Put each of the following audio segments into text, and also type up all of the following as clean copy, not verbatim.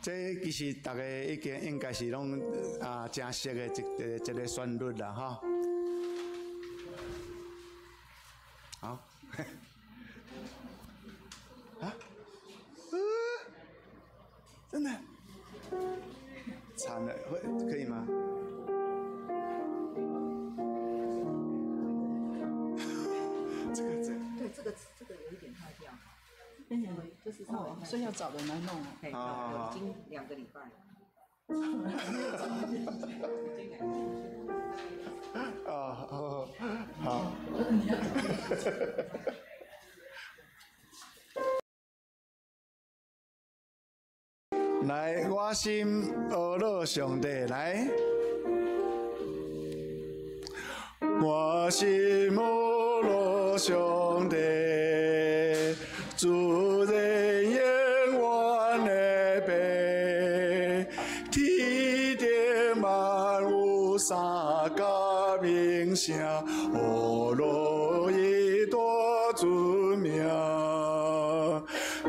这其实大家已经应该是拢真熟的一个旋律啦，哈。好，啊，真的，惨了，可以吗？对，这个有一点坏掉。就是稍微，所以要找人来弄哦。已经2个礼拜了。好。来，我心阿罗上帝来，我心阿罗上帝。主人永远的白，天地万物三甲名声，阿罗伊大尊名，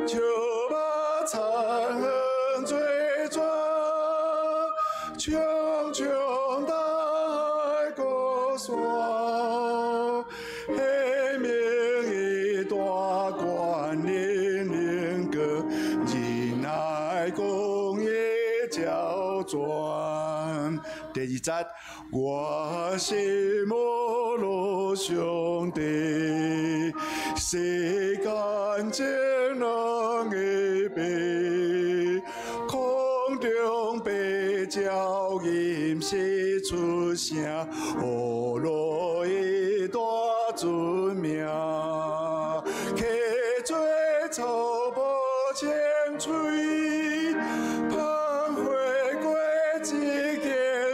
笑马长河最转，长长大海高山。第2节，我是摩罗上帝，世间正人的白，空中白鸟吟诗出声，阿罗伊大尊名，客做草木青翠。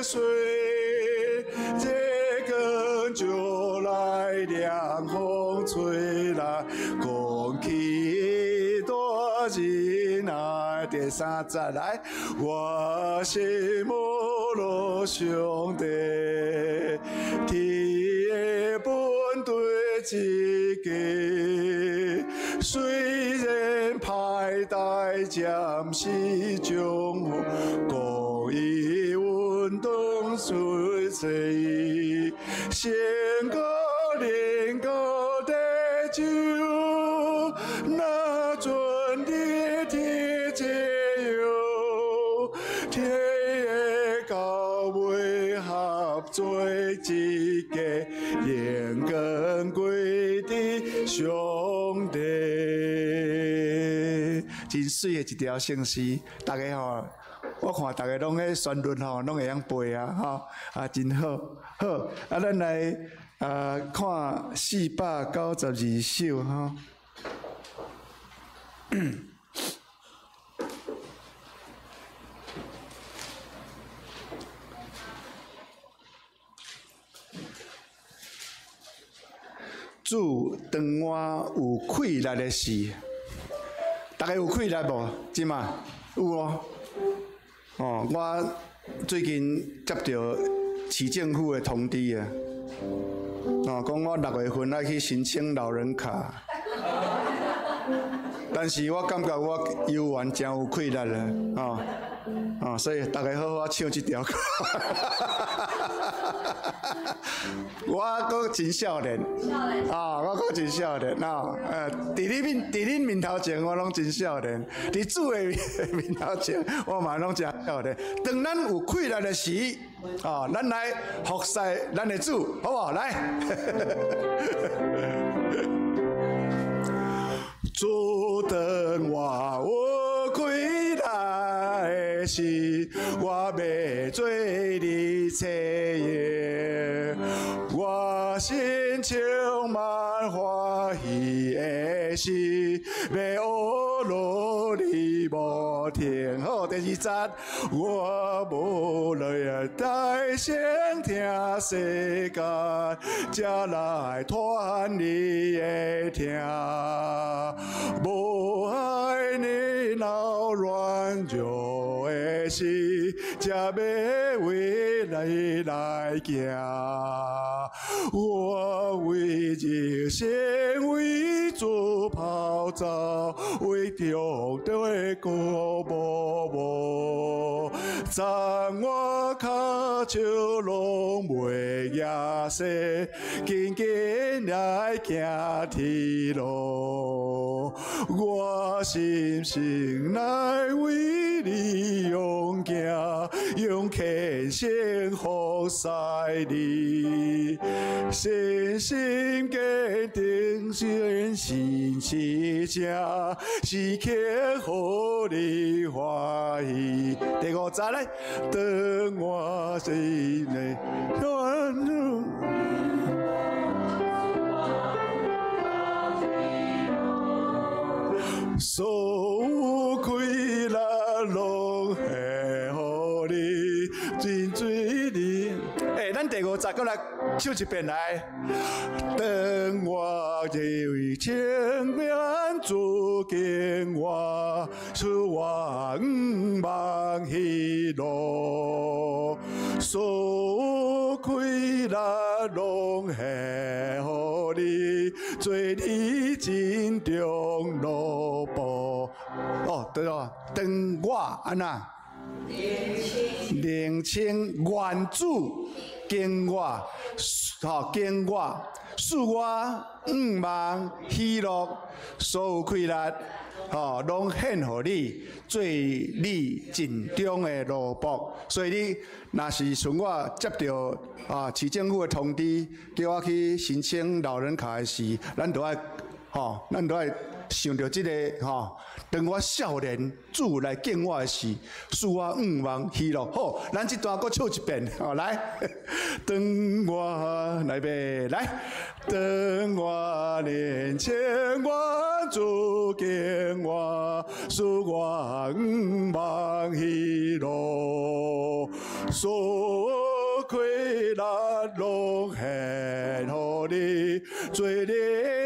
水，这根就来凉风吹来，空气多热闹。第3节来，我是摩罗上帝，天的本对一家，虽然歹代暂时将公义运动随随，先个连个地酒，那准的天皆有，天的高位合作一家，严根归的上帝。真水的一条圣诗，大家吼，我看大家拢喺旋律吼，拢会晓背啊，吼真好，好咱来看492首哈。主当我有气力的事。大家有气力无？即嘛有哦。我最近接到市政府的通知啊，讲我6月份要去申请老人卡，但是我感觉我游玩真有气力了，所以大家好好唱这条歌。我阁真少年，我阁真少年伫恁面头前我拢真少年，伫主的面头前我嘛拢真少年。当咱有气力的时，咱来服侍咱的主，好不好？来。主当我有气力的时，我要做你妻儿，我心充满欢喜的时，要阿罗你无停。好，第2节，我无来大声听世间，才来传你的听。无爱你闹软弱的心，才要为你来行。我为热心为主跑走，为中对鼓舞无昨我脚手拢袂亚细，紧紧来行天路。我心心来为你用行，用虔诚服侍你，信心坚定，信心是正，时刻互你欢喜。第五节咧，当我心内欢乐。所有快乐拢系互你，真水你。咱第五节过来唱一遍来。当我为千面主敬我，出我毋忘喜乐，所有快乐拢系互你，做你心中乐报。哦，对哦，当我安那。聆听原主敬我，敬我，使我毋忘喜乐，所有快乐，拢献互你，做你尽忠的奴仆。所以你若是像我接到市政府的通知，叫我去申请老人卡的时，咱都爱想到这个当我少年主来敬我的时，使我毋忘喜乐。好，咱这段搁唱一遍，来，当我来呗，来，当我年轻我主敬我，使我毋忘喜乐，所有快乐拢献互你，做你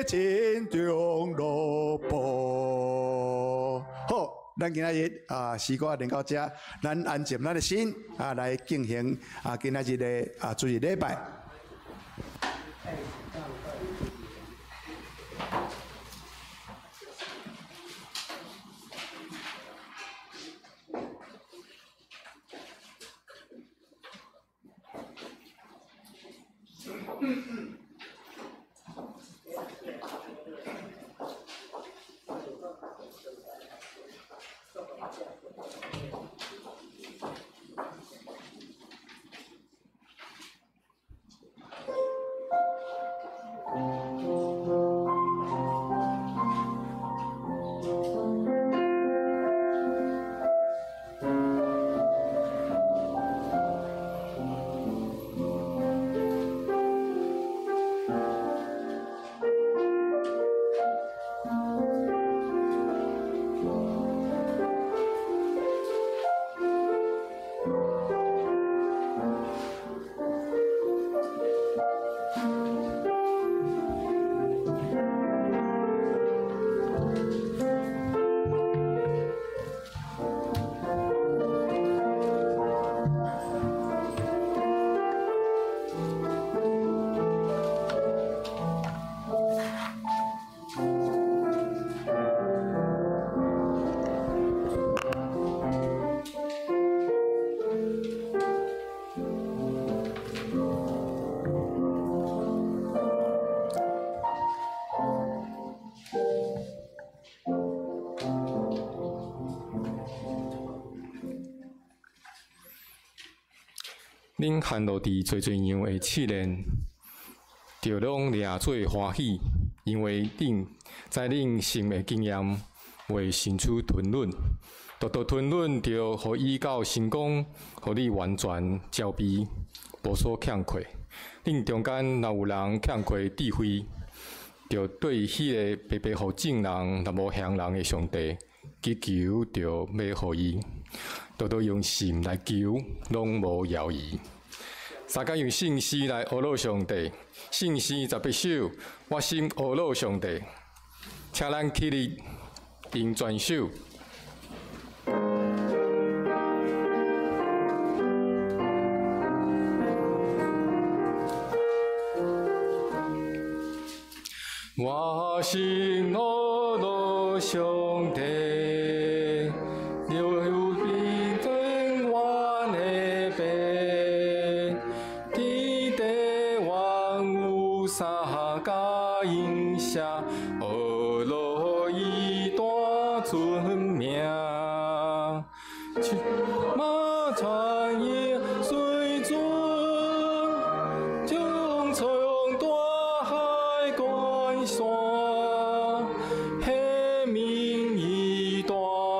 心中乐报。好，咱今仔日诗歌练到这，咱安静咱的心来进行今仔日的主日礼拜。恁hand落伫最最样的试炼，着拢掠做欢喜，因为恁在恁生的经验为伸出吞论，独独吞论着互伊到成功，互你完全照备，无所欠缺。恁中间若有人欠缺智慧，着对迄个白白互正人、若无向人的上帝祈求，着要互伊，独独用心来求，拢无摇移。三甲用信息来阿罗上帝，信息18首，我心阿罗上帝，请咱起立，并转手。我心阿罗上帝，有比天我马产业水准，将从大海关山，黑明义大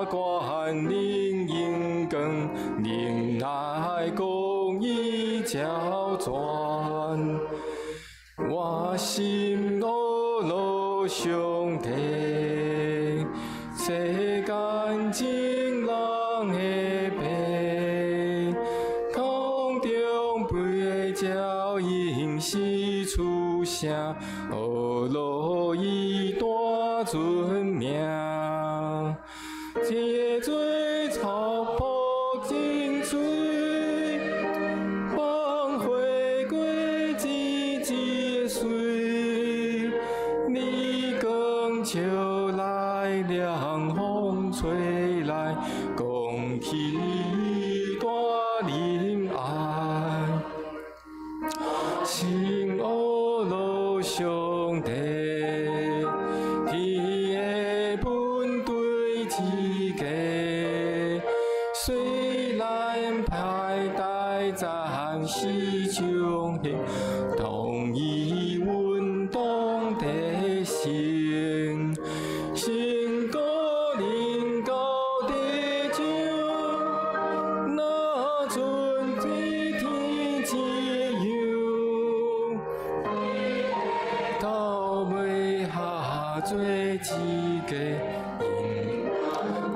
官领英更，令爱公义交转。我心我路上帝，世间情人的白，空中飞的鸟应是出声，何路以大尊名？这水草坡金水，放回归自己水，你更秋来凉风吹来，空气大仁爱，心我路上帝，天的本对之家，虽然派代暂时中行，同意运动的心，心高临高地上，那存在天之阳，到尾下做一个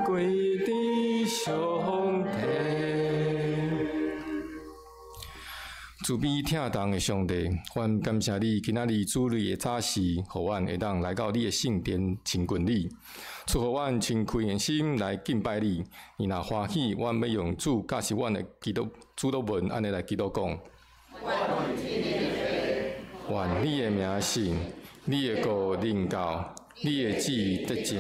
归地上帝。慈悲疼痛的上帝，阮感谢你今仔日主日的早时，互阮会当来到你的圣殿亲近你，赐互阮敞开的心来敬拜你。伊若欢喜，阮要用主教示阮的主祷文，安尼来祈祷讲。愿你的名圣，你的国临到，你的旨意得成，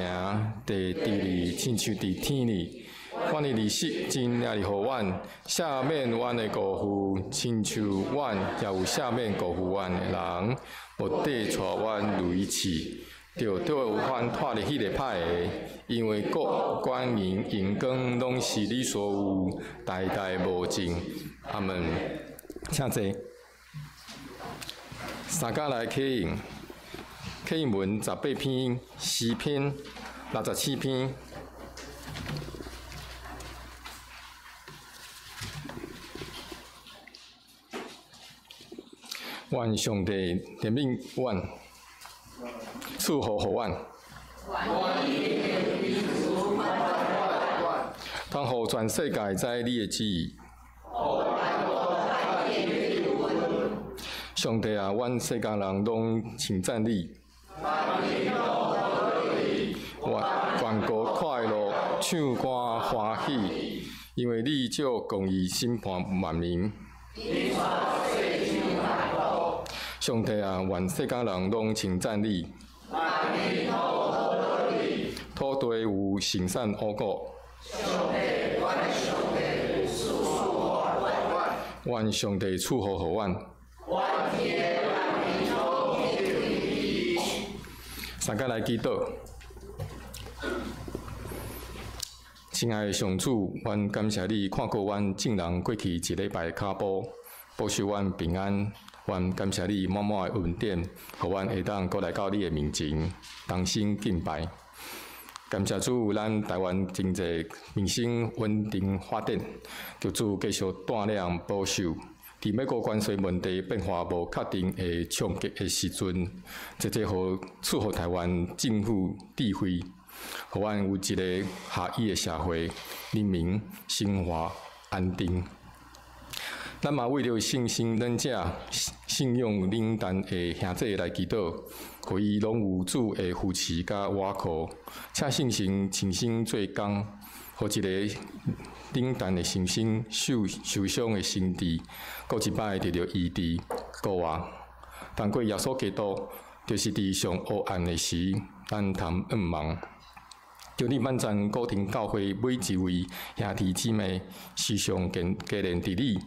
地里亲像伫天里。愿你利息真领互阮，赦免阮的过负，亲像阮也有赦免过负阮的人，无缀带阮入去，着对阮拖入迄个歹个，因为国、官、民、荣光拢是你所有，代代无尽。阿门。请坐。三甲来启应，启应文18篇，诗篇67篇。愿上帝怜悯阮，赐福互阮，通互全世界知你的旨意。上帝啊，阮世间人拢称赞你，愿国快乐，唱歌欢喜，因为你照公义审判万民。上帝啊，愿世间人拢称赞你，土地有盛产五谷。愿上帝赐福互阮。三甲来祈祷。亲爱的上主，阮感谢你看顾阮众人过去一礼拜的脚步，保守阮平安。阮感谢你满满的恩典，互阮会当过来到你的面前，同心敬拜。感谢主，咱台湾经济民生稳定发展，求主继续带领保守。伫美国关税问题变化无确定的冲击的时阵，直互赐互台湾政府智慧，互阮有一个合一的社会，人民生活安定。咱嘛为着信心忍者、信用冷淡的兄弟来祈祷，互伊拢有主的扶持甲倚靠，请信心亲身做工，互一个冷淡的心身受伤的心智，过一摆得到医治、顾活。通过耶稣基督，就是伫上黑暗的时，咱通暗望。求你万赞高庭教会每一位兄弟姊妹时常坚连伫你。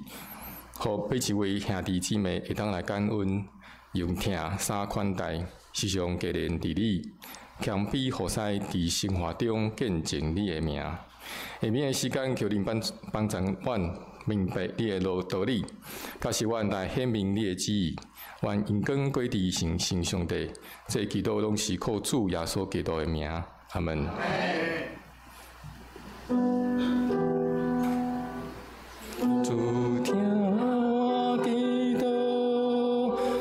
互每一位兄弟姊妹会当来感恩，用疼相款待，时常纪念伫你，谦卑互使伫生活中见证你的名，下面的时间，求恁帮助阮明白你的道理，假使阮来显明你的旨意，愿因光归伫神上帝，这祈祷拢是靠主耶稣基督的名，阿门。主听我祈祷，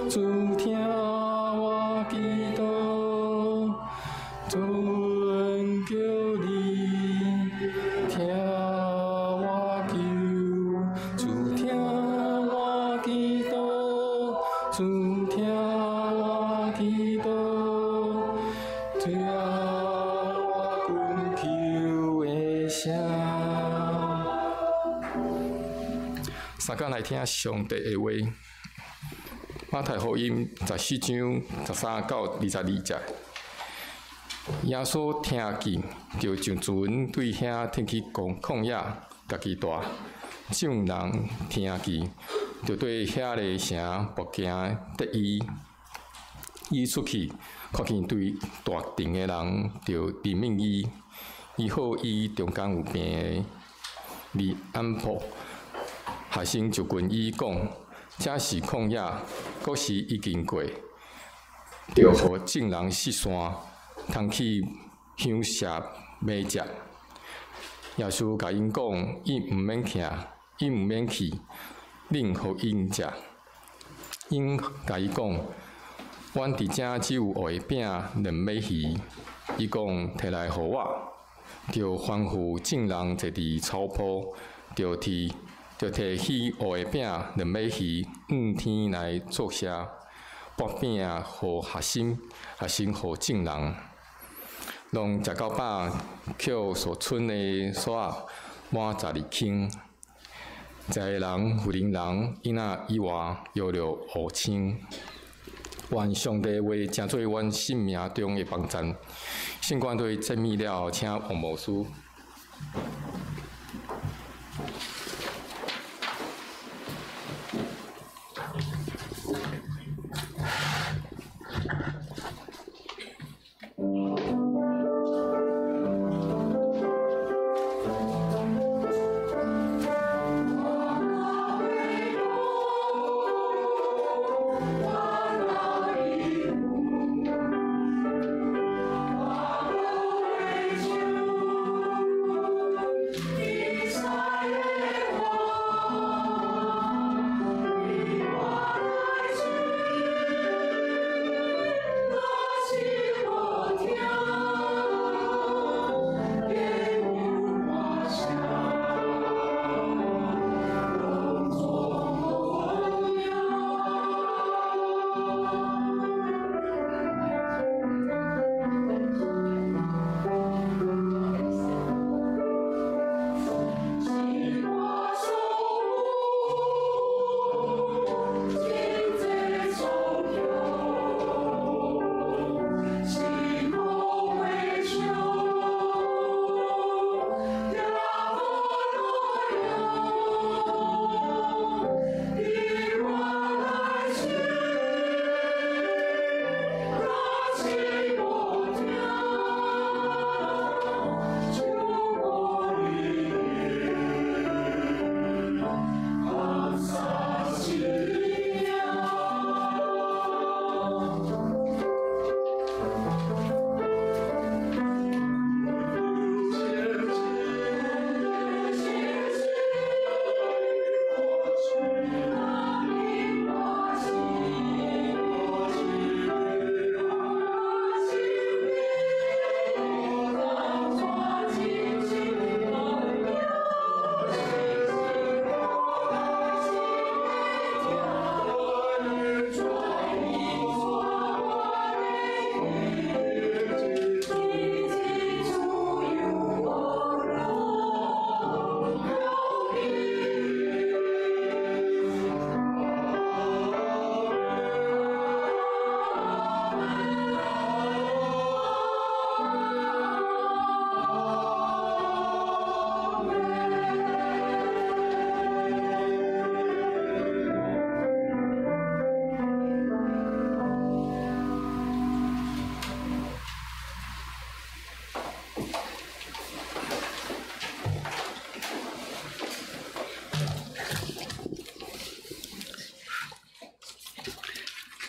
主听我祈祷，主恩叫你听我求，主听我祈祷，主听我祈祷，听我恳求的声。三天来听上帝的话，马太福音14章13到22节。耶稣听见，就上船对遐天气旷野，家己住。众人听见，就对遐个城报惊得意。伊出去，看见对大城的人，就怜悯伊，医好伊中间有病的利安婆。学生就群伊讲，这是旷野，国时已经过，就互众人失散，通去乡下买食。耶稣甲因讲，伊毋免徛，伊毋免去，恁互因食。因甲伊讲，阮伫遮只有蚵饼2尾鱼，伊讲摕来互我，就吩咐众人坐伫草坡，就摕起蚵饼2尾鱼，天来作谢，拨饼互学生互众人。拢食到饱，捡所剩的纸满12斤。在的人、妇人人、囡仔以外，约了5000。愿上帝话成做阮生命中的帮助。圣官队赞美了，请王牧师。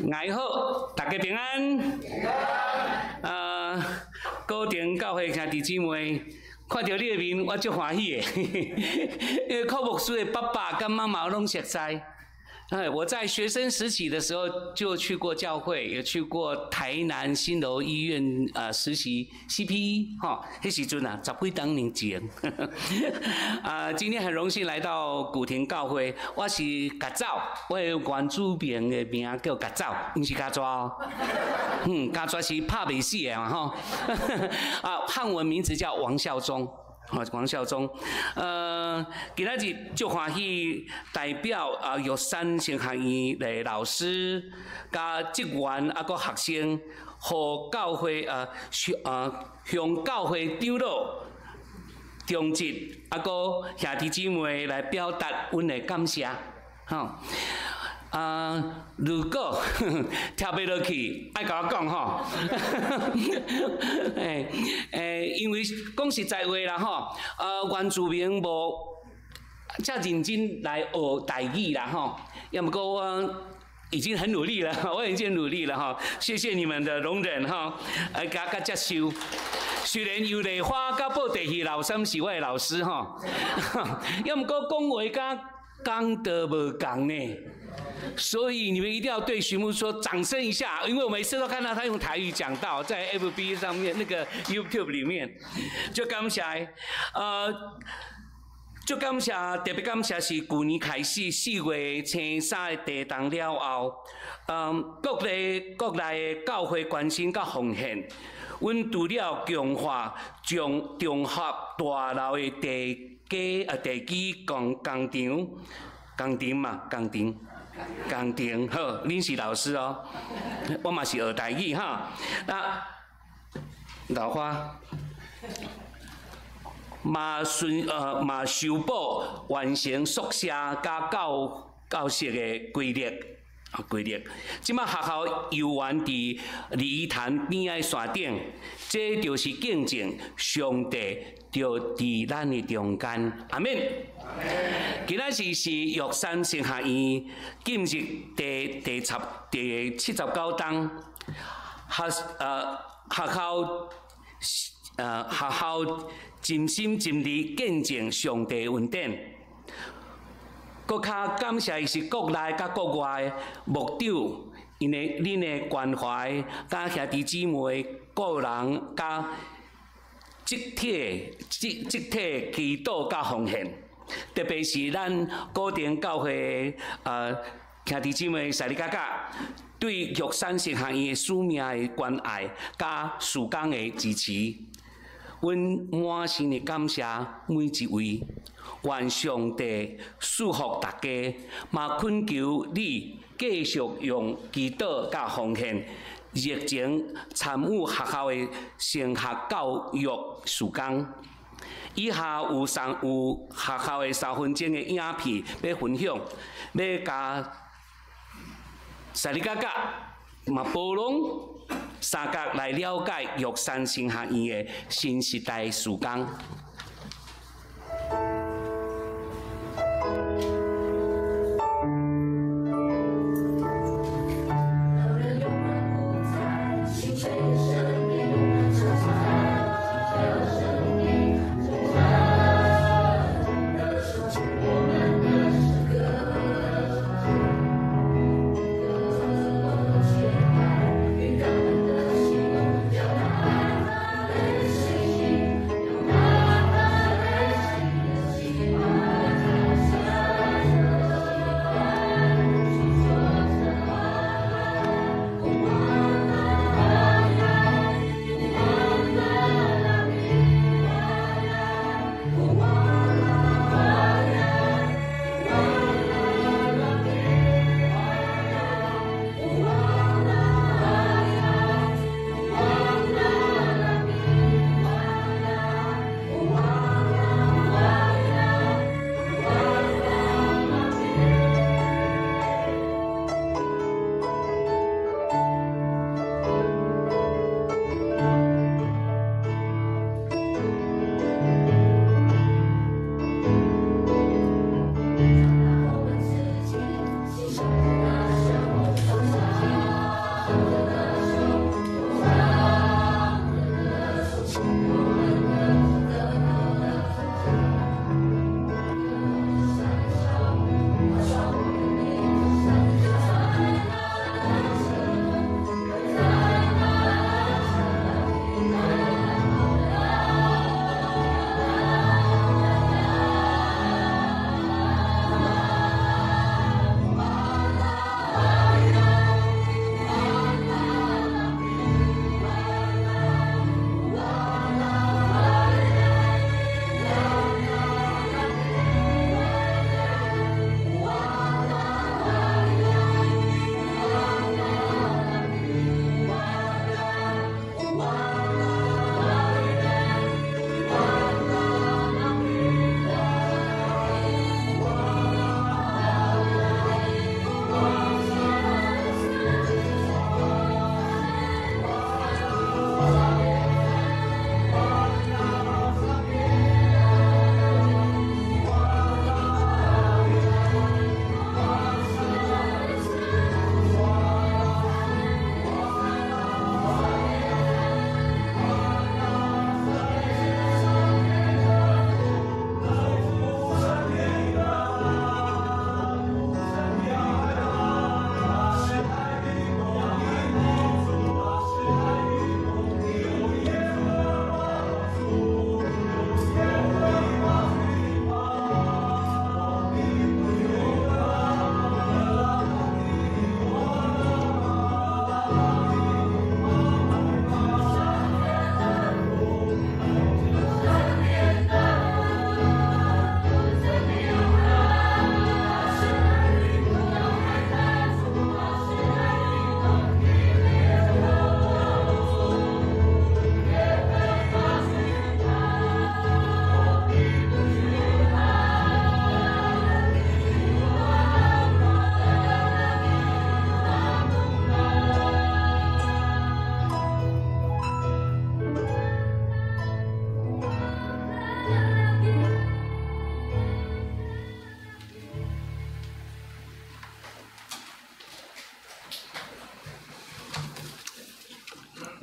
爱好，大家平安。高庭教会兄弟姊妹，看到你的面，我足欢喜的，因为寇牧师的爸爸跟妈妈拢熟悉。我在学生时期的时候就去过教会，也去过台南新楼医院实习 CPE 哈，那时阵啊10几当年前。今天很荣幸来到古亭教会，我是甲早，我的原住民的名叫甲早，不是甲抓哦。甲抓是拍袂死的嘛吼。汉文名字叫王孝忠。王孝忠，今仔日足欢喜代表玉山神学院的老师、甲职员啊个学生，和教会向教会长老、中职啊个兄弟姊妹来表达阮的感谢，吼。如果跳不落去，爱甲我讲吼。因为讲实在话啦吼，原住民无遮认真来学台语啦吼，要么过我已经很努力了，我已经努力了哈，谢谢你们的容忍哈，甲接受。虽然有丽花甲报地戏老三是我的老师哈，要么过讲话甲讲得无共呢。所以你们一定要对徐牧说掌声一下，因为我每次都看到他用台语讲道，在 FB 上面那个 YouTube 里面，就感谢，就感谢，特别感谢是去年开始4月初3的地动了后，各内的教会关心甲奉献，阮除了强化综合大楼的地基工场。工程好，恁是老师哦，我嘛是学台语哈。那老花嘛修补完成宿舍加教室的规律。即摆学校游园伫梨潭边仔线顶，这就是见证上帝就伫咱的中间。阿免。今仔日是玉山神学院今日第79档，学校尽心尽力见证上帝恩典。搁较感谢是国内甲国外牧长，因为恁的关怀，甲兄弟姊妹个人甲集体祈祷甲奉献。特别是咱古亭教会兄弟姊妹赛里嘎嘎，对玉山神学院的使命的关爱加事工的支持，阮满心的感谢每一位，愿上帝祝福大家，嘛恳求你继续用祈祷加奉献，热情参与学校的升学教育事工。以下有学校的3分钟的影片要分享，要甲赛里嘎嘎嘛包容三角来了解玉山神学院的新时代事工。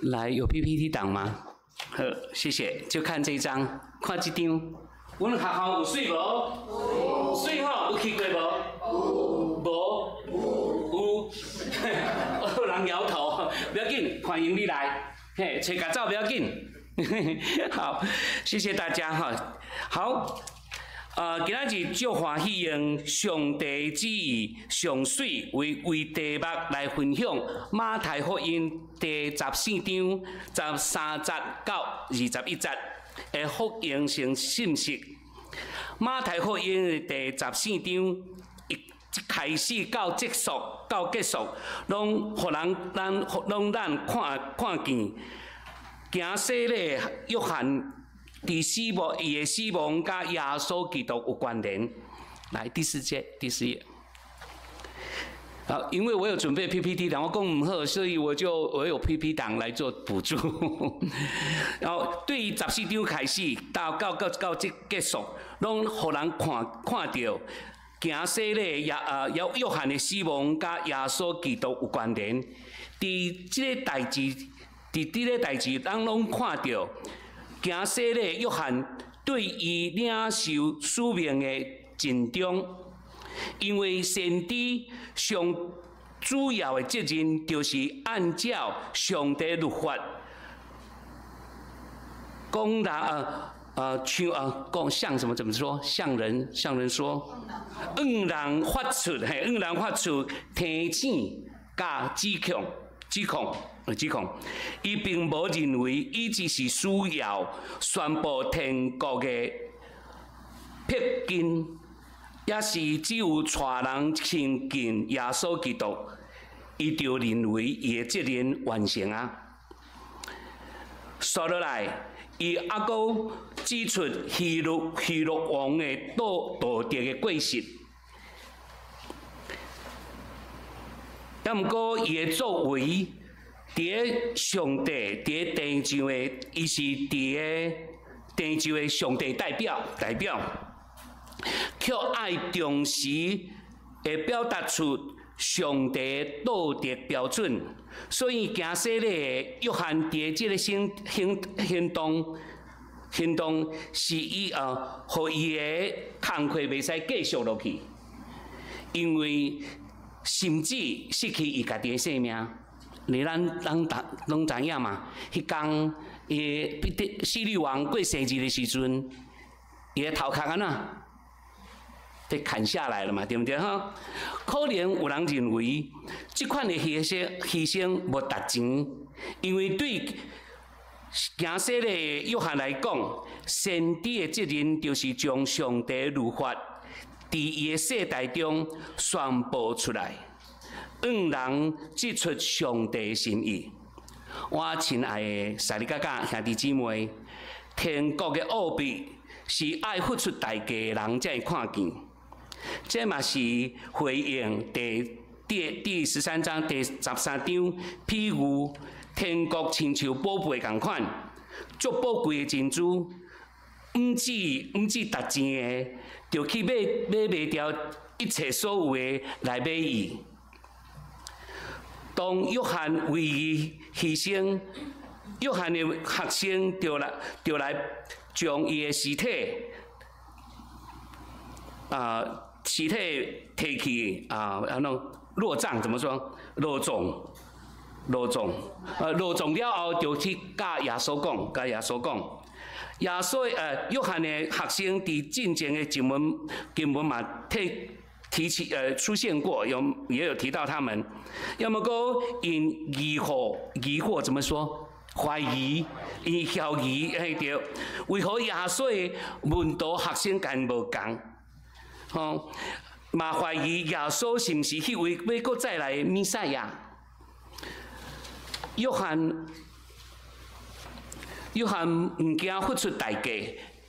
来，有 PPT 档吗？好，谢谢。就看这张，看这张。阮学校有水无？有。水吼，有去过无？无。有。有人摇头，不要紧，欢迎你来。嘿，找甲走不要紧。好，谢谢大家哈。好。今仔日足欢喜用上帝旨意上水为题目来分享马太福音第14章13节到21节的福音性信息。马太福音第14章一开始到结束，拢咱看见，行洗礼约翰。伊的死亡甲耶稣基督有关联。来第4页。好，因为我有准备 PPT 档，我讲唔好，所以我有 PPT 档来做补助。然后对于14章开始到这结束，拢互人看到行洗礼约翰的死亡甲耶稣基督有关联。伫这个代志，咱拢看到。行洗礼约翰对伊领受使命的尽忠，因为先知上主要的责任就是按照上帝律法，向怎么说？向人说，让人发出提醒甲指控，伊并无认为伊只是需要宣布天国的撇筋，也是只有带人亲近耶稣基督，伊就认为伊的责任完成啊。说落来，伊还佫指出希律王的道德的过失，也毋过伊的作为。伫上帝，伫地上的，伊是伫地上的上帝代表，却爱重视会表达出上帝道德标准，所以行洗礼约翰伫即个行动是伊互伊的工课袂使继续落去，因为甚至失去伊家己的性命。咱拢知影嘛？迄天，希律王过生日的时阵，伊的头壳安怎被砍下来了嘛？对不对哈？可能有人认为，这款的牺牲无值钱，因为对行洗礼约翰来讲，先知的责任就是将上帝律法伫伊的世代中宣布出来。让人指出上帝的心意。我亲爱的萨利哥哥兄弟姊妹，天国的奥秘是爱付出代价的人才会看见。这嘛是回应第13章第13章，譬如天国亲像宝贝同款，足宝贵的珍珠，唔止值钱的，就去买袂掉一切所有的来买伊。当约翰为伊牺牲，约翰的学生就来将伊的尸体提去落葬怎么说？落葬了后，就去甲耶稣讲，约翰的学生伫进前的经文嘛提起出现过，也有提到他们，要么个因疑惑怎么说？怀疑，因怀疑对，为何耶稣的门徒学生间无共？嘛怀疑耶稣是毋是迄位要搁再来的弥赛亚？约翰毋惊付出代价，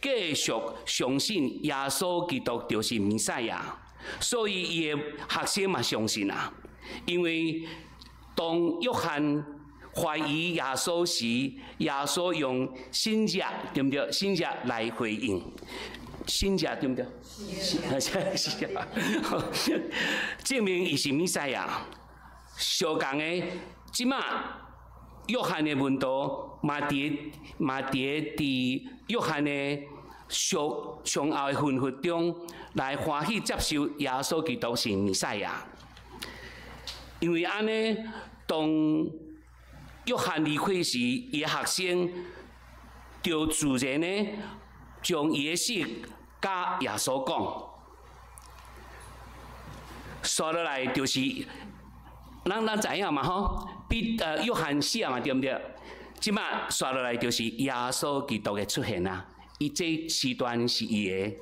继续相信耶稣基督就是弥赛亚。所以，伊的学生嘛相信啊，因为当约翰怀疑耶稣时，耶稣用新约对不对？新约来回应，新约对不对？是啊，证明伊是弥赛亚。相共的，即马约翰的门徒嘛伫约翰的上后的吩咐中来欢喜接受耶稣基督是弥赛亚。因为安尼，当约翰离开时，伊的学生就自然呢将伊的事甲耶稣讲。刷落来就是，咱知影嘛吼，约翰死啊嘛，对不对？即马刷落来就是耶稣基督的出现啊，伊这时段是伊的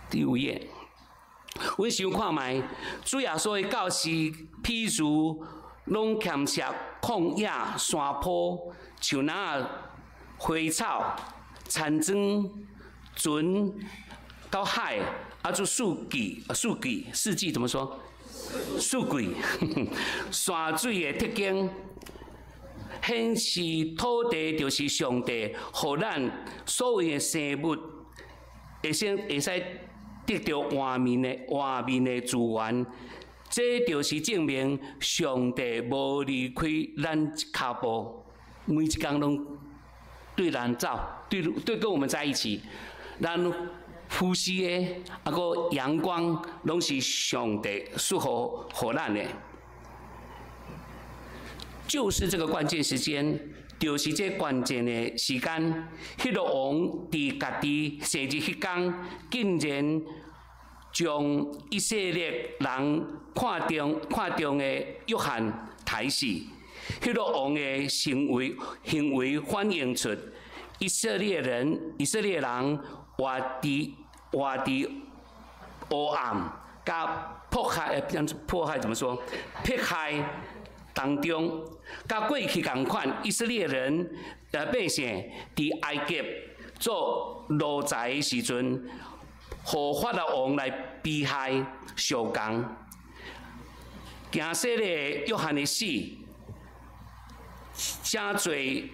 第五页。阮想看卖，主耶稣的教示，譬如拢欠石、旷野、山坡、树林、花草、田庄、船到海，就四季怎么说？四季，山水的特征，显示土地就是上帝，互咱所有的生物会使得到外面的资源，这就是证明上帝无离开咱一脚步，每一天拢对咱走，对跟我们在一起。咱呼吸的个阳光，拢是上帝赐予咱的。就是这个关键时间，就是这关键的时间。迄个王伫家己生日迄天，竟然将以色列人看中的约翰杀死。迄个王的行为反映出以色列人活伫黑暗甲迫害怎么说？迫害当中，甲过去同款，以色列人百姓伫埃及做奴才的时阵，互法老王来逼害小工。惊死咧约翰的死，真侪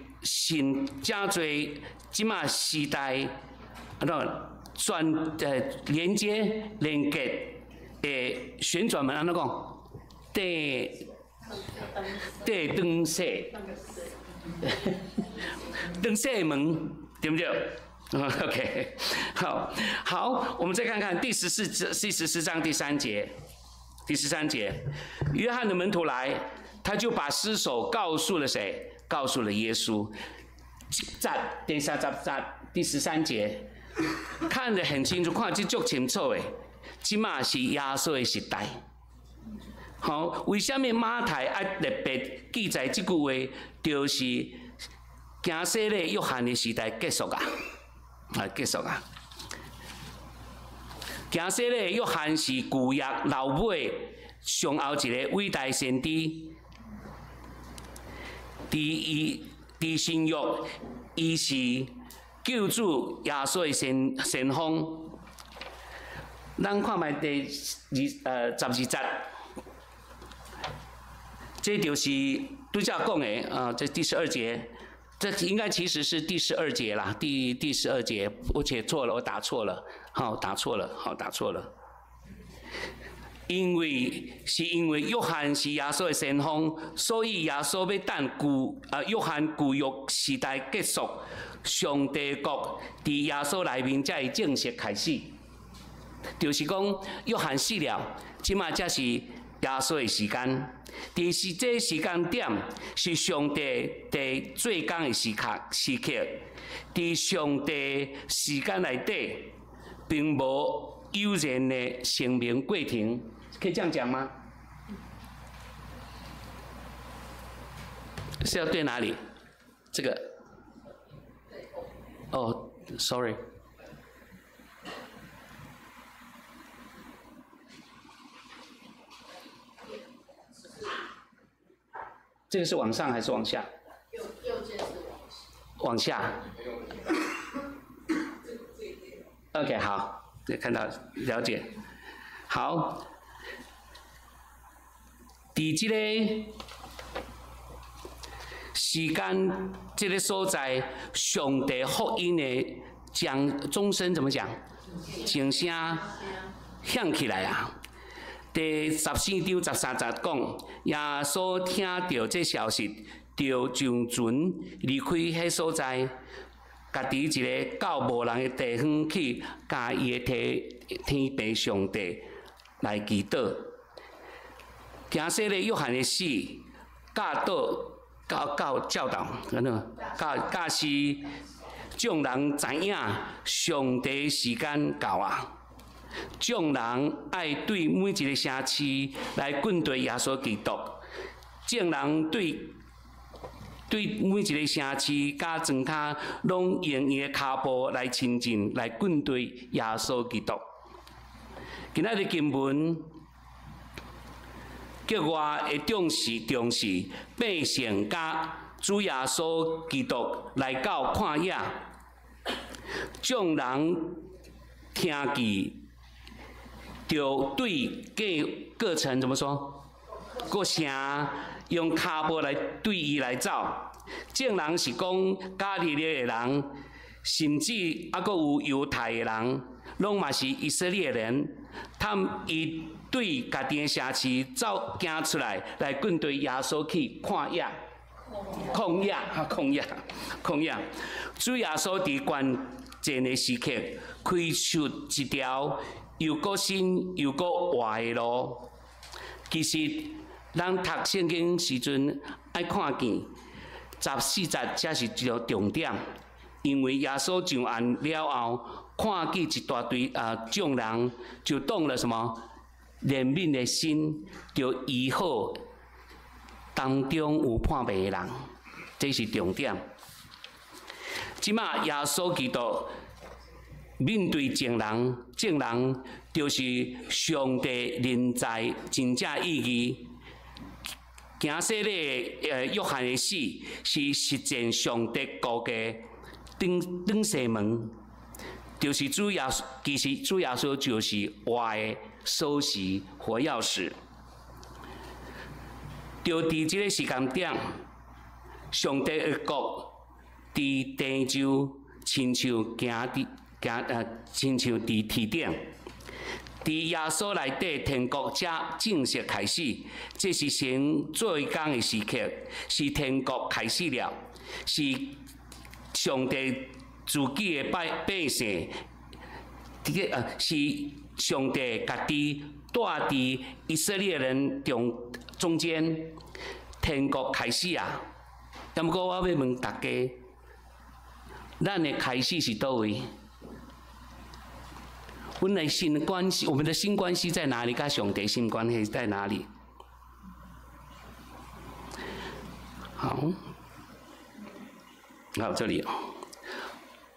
即马时代连接的旋转门安怎讲？灯色门，对不对？OK， 好，我们再看看第14章第3节。第13节，约翰的门徒来，他就把尸首告诉了谁？告诉了耶稣。第13节，看得很清楚，看得足清楚的，即马是耶稣的时代。好，为什么马太特别记载这句话？就是惊死咧约翰的时代结束啊！结束啊！惊死咧约翰是旧约老尾上后一个伟大先知，伫新约，伊是救主耶稣的先锋。咱看卖第12节。这就是对照讲的这第12节，这应该其实是第12节啦，第12节，我写错了，我打错了，打错了。因为约翰是耶稣的先锋，所以耶稣要等约翰旧约时代结束，上帝国伫耶稣内面才会正式开始。就是讲约翰死了，即马才是耶稣的时间。伫这时间点是上帝在最高的时刻，伫上帝时间内底，并无悠然的生命过程，可以这样讲吗？是要对哪里？这个？哦 ，sorry。这个是往上还是往下？右键是往下。OK， 好，看到了解。好，伫这个时间，这个所在，上帝福音的将钟声怎么讲？掌声响起来啊！第14章13节讲，耶稣听到这消息，就上船离开迄所在，家己一个到无人的地方去，甲伊的天父上帝来祈祷。行说咧约翰的死，教教导，教是众人知影上帝时间到啊。众人爱对每一个城市来跟对耶稣基督，众人对每一个城市甲庄脚，拢用伊的骹步来亲近，来跟对耶稣基督。今仔日经文叫我会重视百姓甲主耶稣基督来到看野，众人听见。就对过程怎么说？个声用骹步来对伊来走。众人是讲加利利的人，甚至还佫有犹太的人，拢嘛是以色列人。他们伊对家己的城市走行出来，来跟对耶稣去看野、抗野。主耶稣伫关键的时刻开出一条。又个新又个坏的路，其实咱读圣经时阵爱看见14节才是一个重点，因为耶稣上岸了后，看见一大堆众人，就动了什么怜悯的心，就医好当中有判病的人，这是重点。即马耶稣基督。面对众人就是上帝临在真正意义。行说咧，约翰的死是实践上帝国的登西门，就是其实主耶稣就是活的锁匙和钥匙。就伫这个时间点，上帝的国伫地上亲像亲像伫天顶，伫耶稣内底，天国才正式开始。这是神做工的时刻，是天国开始了，是上帝自己的百姓，是上帝家己带伫以色列人中间，天国开始啊！毋过我要问大家，咱的开始是倒位？我们的新关系在哪里？跟上帝新关系在哪里？好，这里，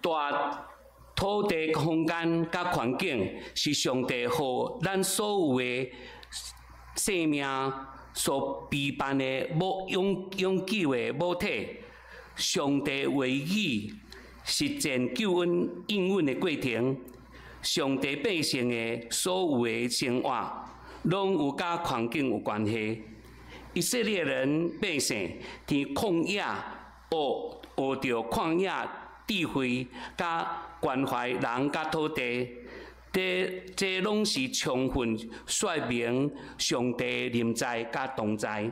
大土地空间甲环境是上帝互咱所有的生命所陪伴的永久的母体。上帝为语实践救恩应允的过程。上帝百姓的所有的生活，拢有甲环境有关系。以色列人百姓伫旷野学着旷野智慧，甲关怀人甲土地，这拢是充分说明上帝临在甲同在。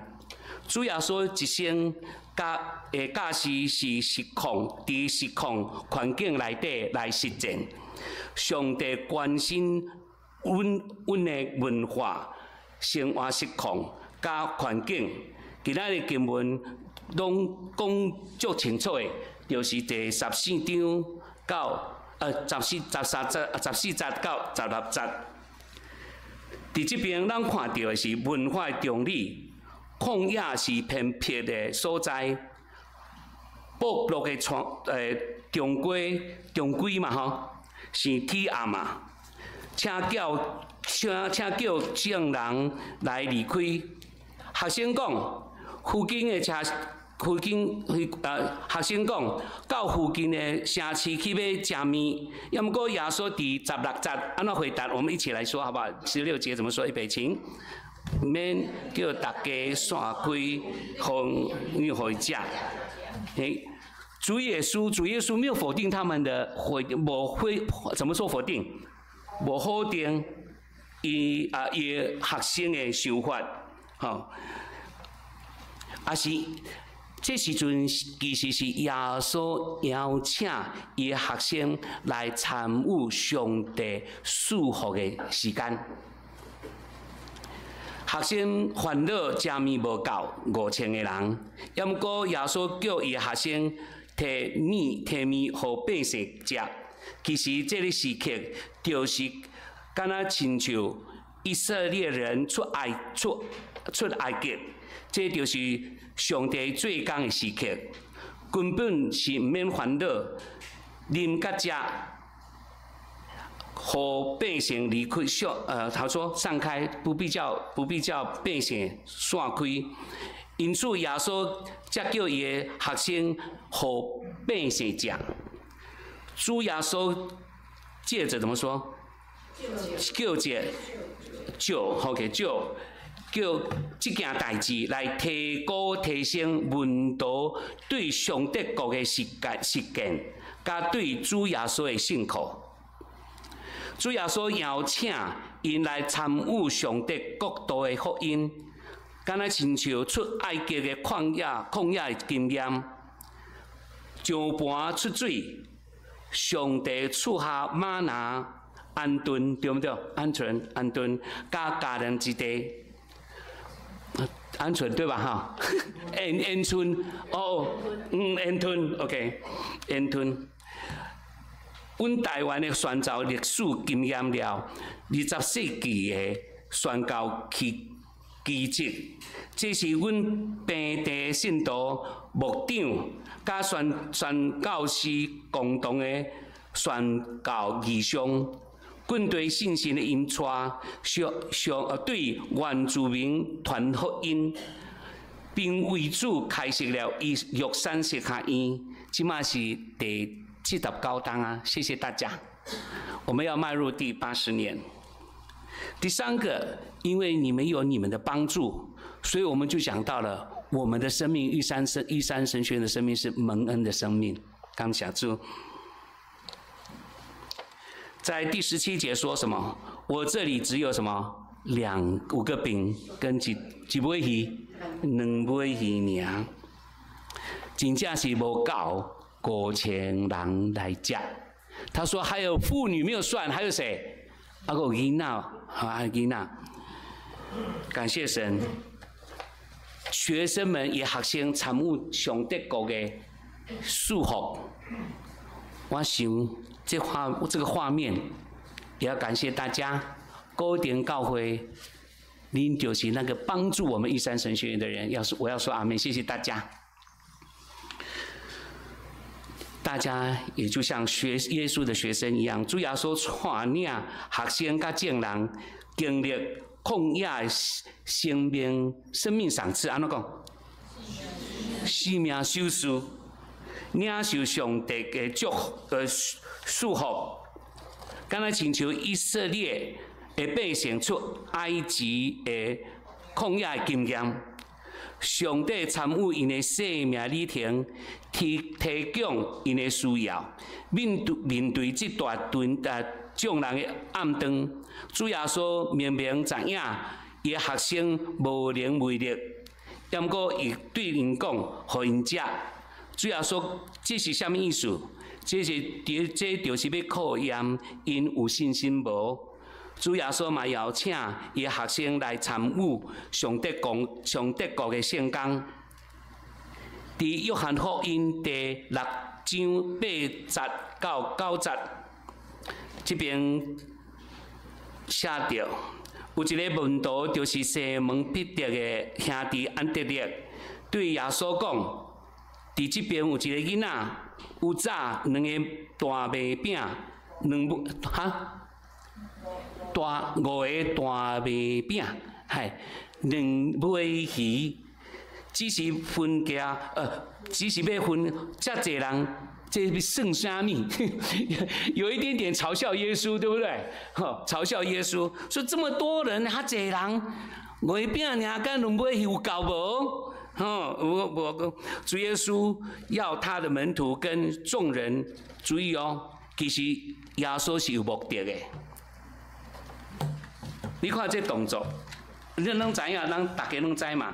主耶稣一生的教示是伫实况环境内底来实践。上帝关心阮的文化、生活实况甲环境，今仔日经文拢讲足清楚的，就是第14章到14节到16节。伫这边咱看到的是文化中理，旷野是偏僻的所在，部落的中规嘛吼。是铁暗嘛，请叫众人来离开。学生讲，附近的学生讲到附近的城市去买食面，要么过耶稣伫16节安怎回答？我们一起来说好不好？16节怎么说？预备，请。免叫大家散开，互伊食。主耶稣没有否定他们的怎么说否定？无否定，伊学生的想法，吼，是这时阵其实是耶稣邀请伊的学生来参与上帝祝福的时间。学生烦恼食面无够5000个人，要毋过耶稣叫伊的学生摕面互百姓食。其实这个时刻就是敢若亲像以色列人出埃及，这就是上帝最工的时刻，根本是毋免烦恼，啉甲食。和百姓离开他说散开，不必叫百姓散开。因此，耶稣才叫伊的学生和百姓讲。主耶稣借着怎么说？叫 ，OK， 叫这件代志来提升门徒对上帝国的实践，甲对主耶稣的信靠。主耶稣邀请因来参与上帝国度的福音，敢若亲像出埃及的旷野的经验，上盘出水，上帝赐下玛拿安顿，对不对？安顿，加迦南之地，安全对吧？哈，安村，安顿 ，OK， 安顿。阮台湾的宣教历史经验了20世纪的宣教奇迹，这是阮本地信徒牧长甲宣教师共同的宣教异象，军队信心的引带，对原住民传福音，并为主开设了玉山神学院，即马是第79档啊！谢谢大家。我们要迈入第80年。第三个，因为你们有你们的帮助，所以我们就讲到了我们的生命，玉山神学院的生命是蒙恩的生命。感谢主。在第17节说什么？我这里只有什么5个饼跟几尾鱼，2尾鱼尔，真正是无够。5000人来吃，他说还有妇女没有算，还有谁？还有囡仔，感谢神，学生们也学生参与上帝国的祝福。我想这个画面，也要感谢大家，高点教会，您就是那个帮助我们玉山神学院的人。我要说阿们，谢谢大家。大家也就像耶稣的学生一样，主耶稣带领学生甲众人经历旷野生命赏赐，安怎讲？生命修书，领受上帝的祝福，敢若亲像以色列的百姓出埃及的旷野的经验。上帝参与因的生命旅程，提供因的需要。面对这大群众人的暗顿，主耶稣明明知影，伊的学生无能为力，要毋过伊对因讲，互因食。主耶稣这是啥物意思？这就是要考验因有信心无。主耶稣嘛邀请伊的学生来参与上帝国的圣工。伫约翰福音第6章8到9节，这边写着有一个门徒，就是西门彼得的兄弟安德烈，对耶稣讲：伫这边有一个囡仔，有炸2个大麦饼，5个大麦饼，2尾鱼，只是分家，只是要分遮济人，这算啥物？有一点点嘲笑耶稣，对不对？嘲笑耶稣，说这么多人，遐济人，麦饼尔干2尾鱼有够无？主耶稣要他的门徒跟众人注意哦，其实耶稣是有目的的。你看这动作，你拢知影，咱大家拢知嘛。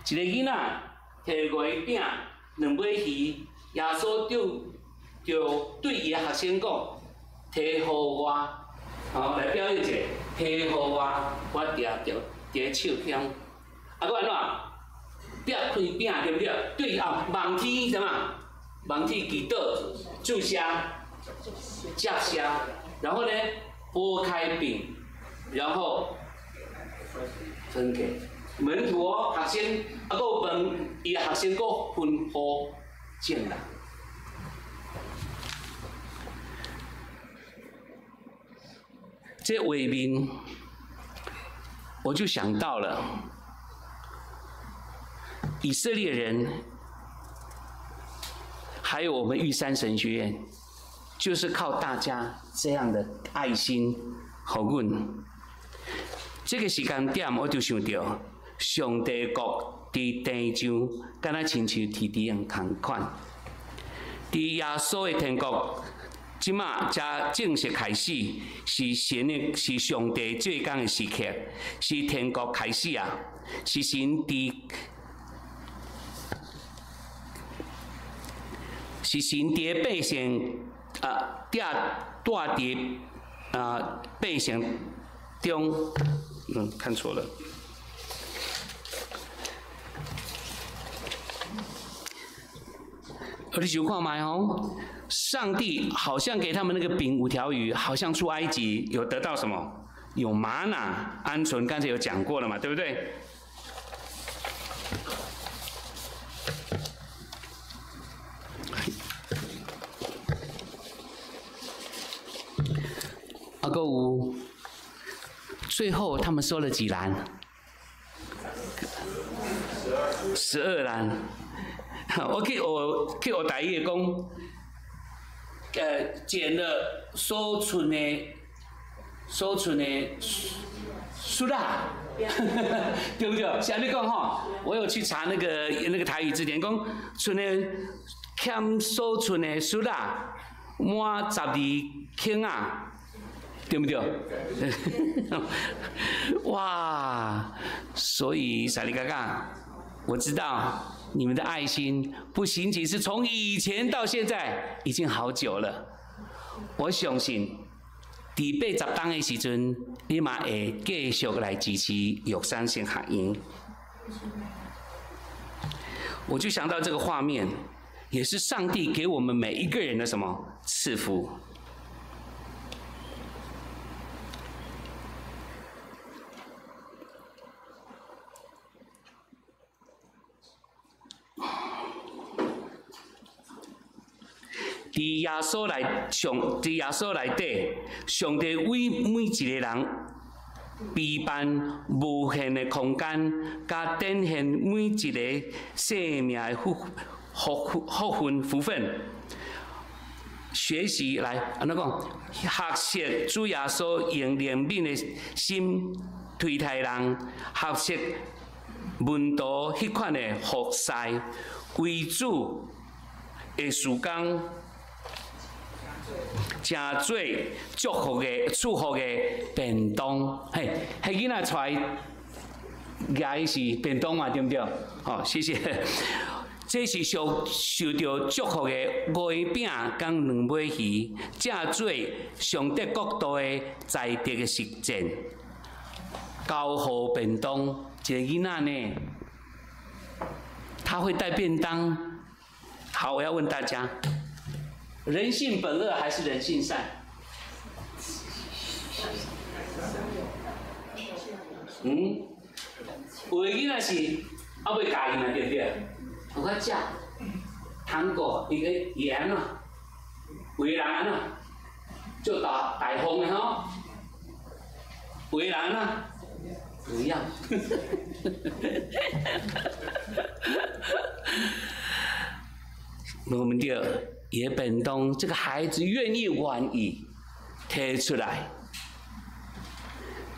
一个囡仔摕过伊饼、两尾鱼，耶稣就对伊的学生讲：摕互我，来表演一下，摕互我，我抓着伫手香。啊，搁安怎？撇开饼对不对？对啊，望天什么？望天祈祷，注下，接下，然后呢，拨开饼，然后分给门徒哦，学生啊，搁问伊的学生，搁吩咐进来。这画面，我就想到了以色列人，还有我们玉山神学院，就是靠大家这样的爱心和阮。这个时间点，我就想到上帝国伫地上，敢若亲像天地同款。伫耶稣的天国，即马才正式开始，是神的，是上帝最高的时刻，是天国开始啊，是神伫。是神伫百姓带伫百姓中，看错了。你想看卖哦？上帝好像给他们那个饼5条鱼，好像出埃及有得到什么？有玛瑙、鹌鹑，刚才有讲过了嘛，对不对？还有，最后他们收了几篮？12篮。我去学台语讲，捡了收存的苏啦，对不对？像你讲吼，我有去查那个台语字典，讲存的欠收存的苏啦，满12斤啊。对不对？哇！所以萨利嘎嘎，我知道你们的爱心不仅仅是从以前到现在，已经好久了。我相信，伫80档的时阵，你嘛会继续来支持玉山神学院。我就想到这个画面，也是上帝给我们每一个人的什么赐福。伫耶稣内底，上帝为每一个人备办无限的空间，加展现每一个生命的福分。学习来安怎讲？学习主耶稣用怜悯的心对待人，学习门徒迄款的服侍，为主的事工。真做祝福的便当，嘿，迄囡仔出来举是便当嘛，对不对？好，谢谢。这是受到祝福的5个饼跟2尾鱼，正做上帝国度的在地的实践。交互便当，一个囡仔呢，他会带便当。好，我要问大家。人性本恶还是人性善？有的囡仔是还袂介意嘛，对不对？有较食糖果，伊个安怎？有的人安怎？就大方的吼。有的人安怎？不要。我们就。也便当，这个孩子愿意提出来，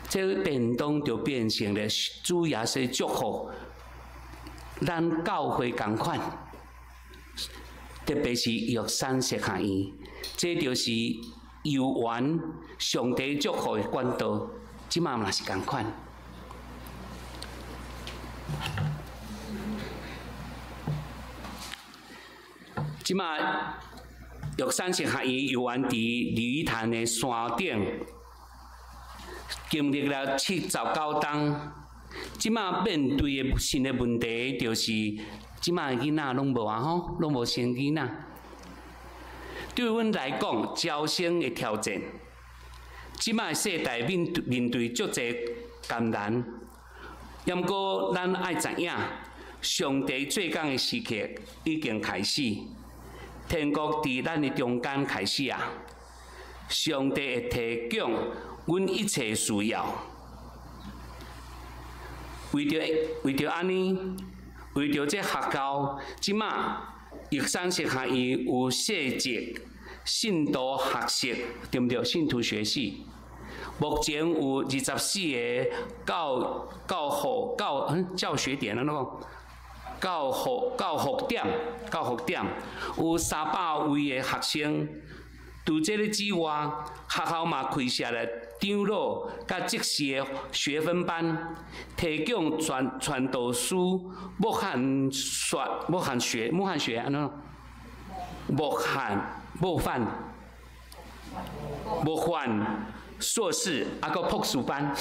这个便当就变成了主耶稣祝福，咱教会同款，特别是玉山神学院，这就是游玩上帝祝福的管道，即马嘛是共款。即马玉山社学院游园池鲤鱼潭的山顶，经历了79冬，即马面对的新的问题就是，即马的囡仔拢无啊吼，拢无生囡仔。对阮来讲，招生的挑战，即马世代面对足侪艰难，毋过咱爱知影，上帝做工的时刻已经开始。天国伫咱的中间开始啊！上帝会提供阮一切需要。为着安尼，为着这学校，即马玉山社学院有设置信徒学习，对不对？信徒学系，目前有24个教学点了喏。教学点有300位的学生，除这个之外，学校嘛开设了长老甲即时的学分班，提供传道书、穆罕硕士，还佫博士班，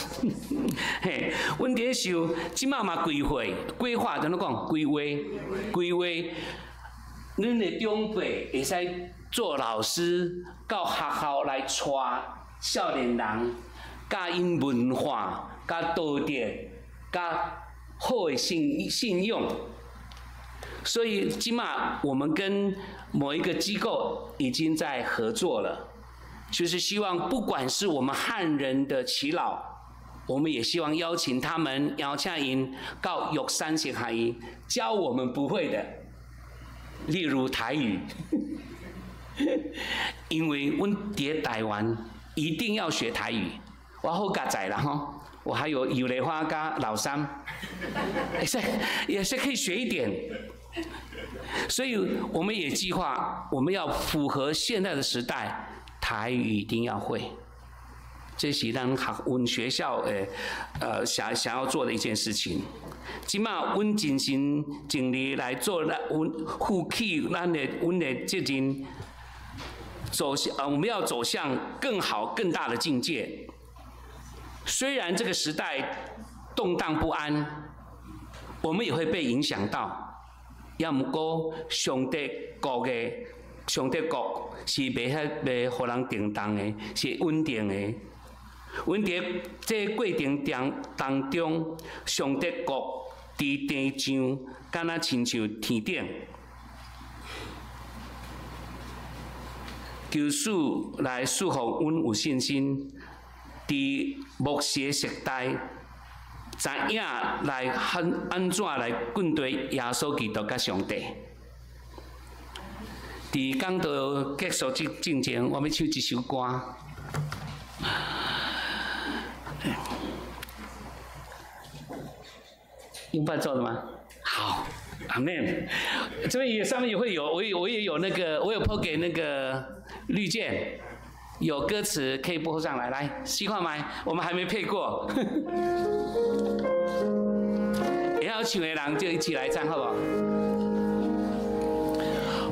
嘿，阮伫咧想，即马嘛规划怎样讲？规划，恁的长辈会使做老师，到学校来带少年人，教因文化、甲道德、甲好的信用。所以即马我们跟某一个机构已经在合作了。就是希望，不管是我们汉人的耆老，我们也希望邀请他们，邀请因到玉山社学院教我们不会的，例如台语，因为阮伫台湾一定要学台语，我好加载了哈，我还有油梨花加老三，也是可以学一点。所以我们也计划，我们要符合现在的时代。台语一定要会，这是咱学校想要做的一件事情。即马阮尽心尽力来做，负起阮的责任，我们要走向更好、更大的境界。虽然这个时代动荡不安，我们也会被影响到，也毋过上帝国是袂互人动荡的，是稳定的。阮伫这过程当中，上帝国伫地上，敢若亲像天顶。求主来赐福阮有信心，伫末世的时代，知影来安怎来棍对耶稣基督甲上帝。伫讲到结束之前，我要唱一首歌。用伴奏的吗？好，阿门。这边也上面也会有，我也有那个，我有 po 给那个绿箭，有歌词可以播上来。来，西块麦，我们还没配过。也要唱的人就一起来唱，好不好？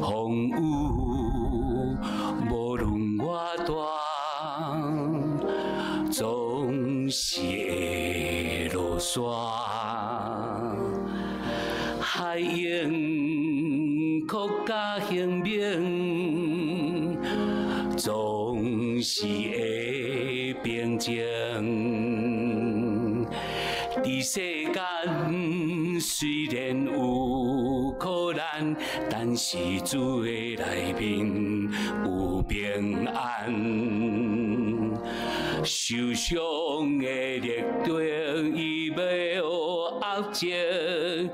风雨无论我大，总是会落雪。海涌苦甲兴明，总是会平静。伫世间虽然有苦难，但是主的内面有平安。受伤的力量伊要压制，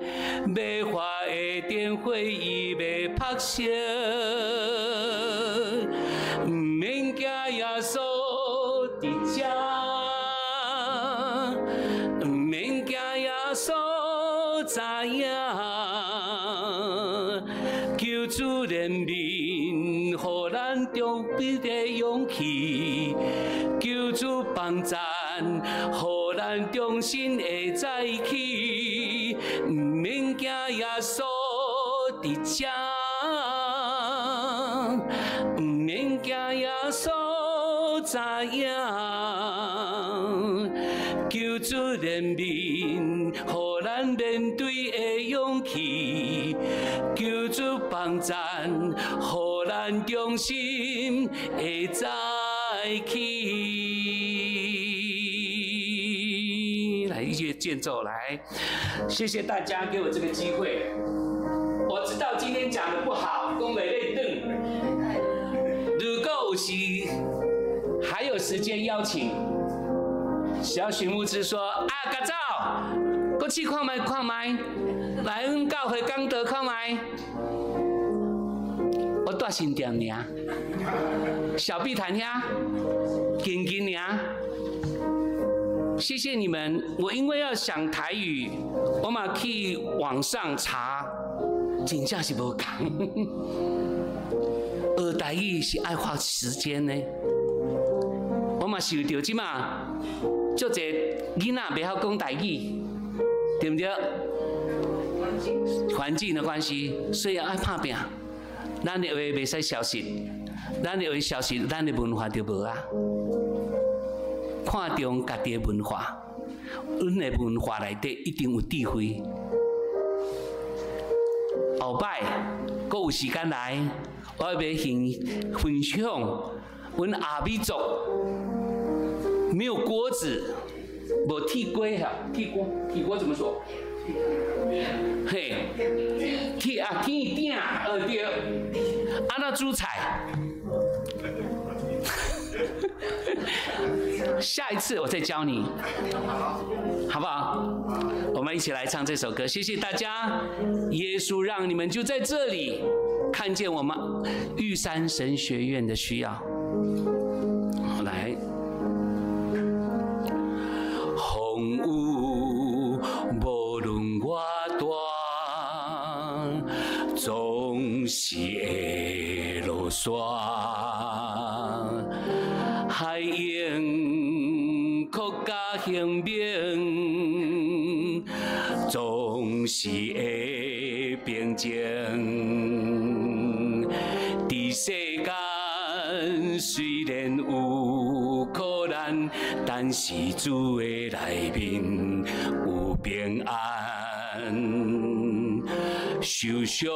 要花的电火伊要拍熄。毋免惊耶稣伫遮。知影，求主怜悯，予咱中必的勇气，求主帮助互咱重新会在一起，毋免惊耶稣伫遮，毋免惊耶稣知影，求主怜悯，互咱面对的勇气，求主帮咱，互咱重新会在一起。来，一起建奏来，谢谢大家给我这个机会。我知道今天讲的不好，讲袂咧转。如果有时还有时间邀请小许牧师说啊，家走，过去看卖看卖，来阮教会讲道看卖。我住新店尔，小碧潭遐，近近尔。谢谢你们，我因为要讲台语，我嘛去网上查，真正是无同。学台语是爱花时间呢。我嘛受到即嘛，足侪囡仔袂晓讲台语，对不对？环境的关系，所以爱拍拼。咱的话袂使消失，咱的话消失，咱的文化就无啊。看重家己的文化，阮的文化内底一定有智慧。后摆，阁有时间来，我要分享阮阿美族没有锅子，无铁锅哈，铁锅怎么说？嘿，天鼎，对，安那煮菜。下一次我再教你，好不好？我们一起来唱这首歌，谢谢大家。耶稣让你们就在这里看见我们玉山神学院的需要。好，来，风雨无论我大，总是会落雪。海洋国家兴明，总是会平静。伫世间虽然有苦难，但是主的内面有平安。受伤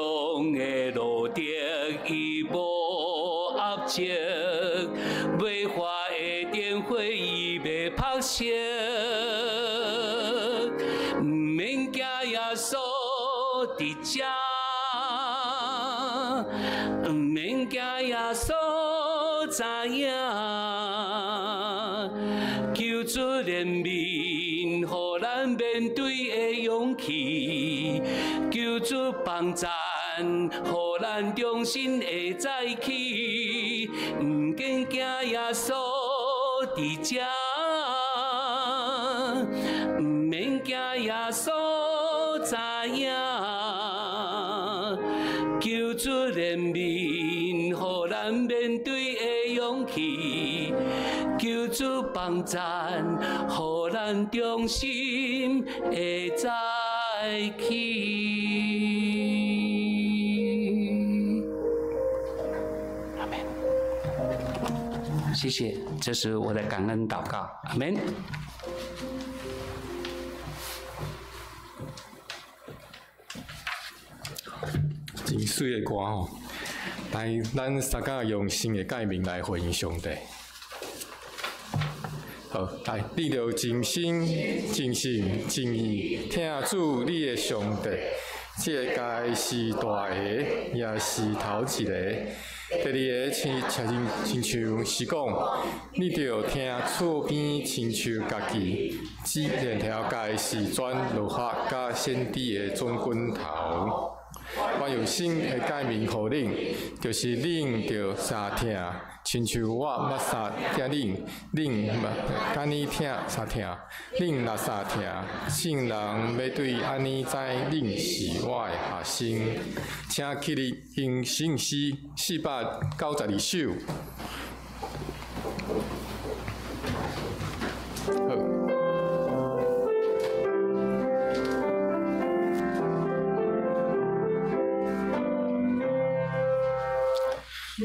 的路程伊无压制。袂花的电火，伊袂拍熄。毋免惊耶稣伫遮，毋免惊耶稣知影。求主怜悯，互咱面对的勇气。求主帮咱，互咱重新会在一起。毋免惊耶稣伫遮，毋免惊耶稣知影。求主怜悯，互咱面对的勇气。求主帮咱，互咱重新会在一起。谢谢，这是我的感恩祷告，阿门。真水的歌吼，但咱三个用心的界面来回应上帝。好，来，你着真心、真性、真意听主你的上帝，这该是大个，也是头一个。第二个亲像是讲，你着听厝边亲像家己，这两条街是转律法甲先知的总拳头。我用心的解明互恁，就是恁着三听，亲像我捌三听恁，恁甲你听三听，恁若三听，圣人要对安尼知恁是我的学生，请起立用圣诗492首。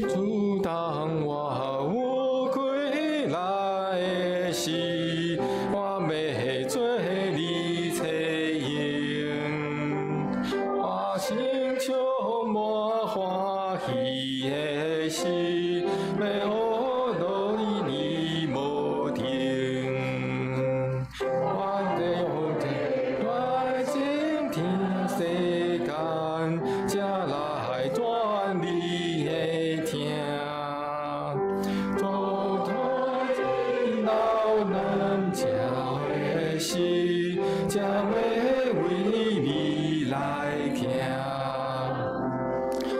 主当我归来的时，我要做你妻应，我心充满欢喜的时，要好路你无停。我的用尽我今天世间，才来传你的听。做托真老难食的时，才要为你来行。我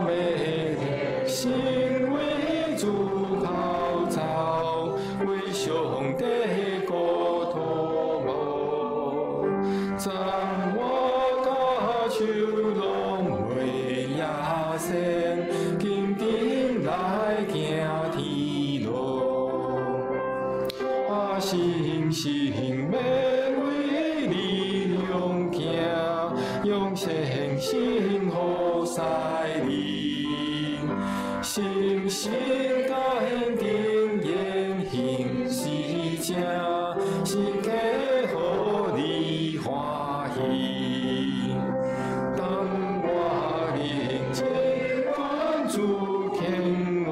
要心为主号召，为上帝国土谋。赞我甲手拢为野生，紧紧来行天路。我心心要为你用行，用诚心好使你，心心甲坚定言行是正，是假互你欢喜。当我认真关注听我，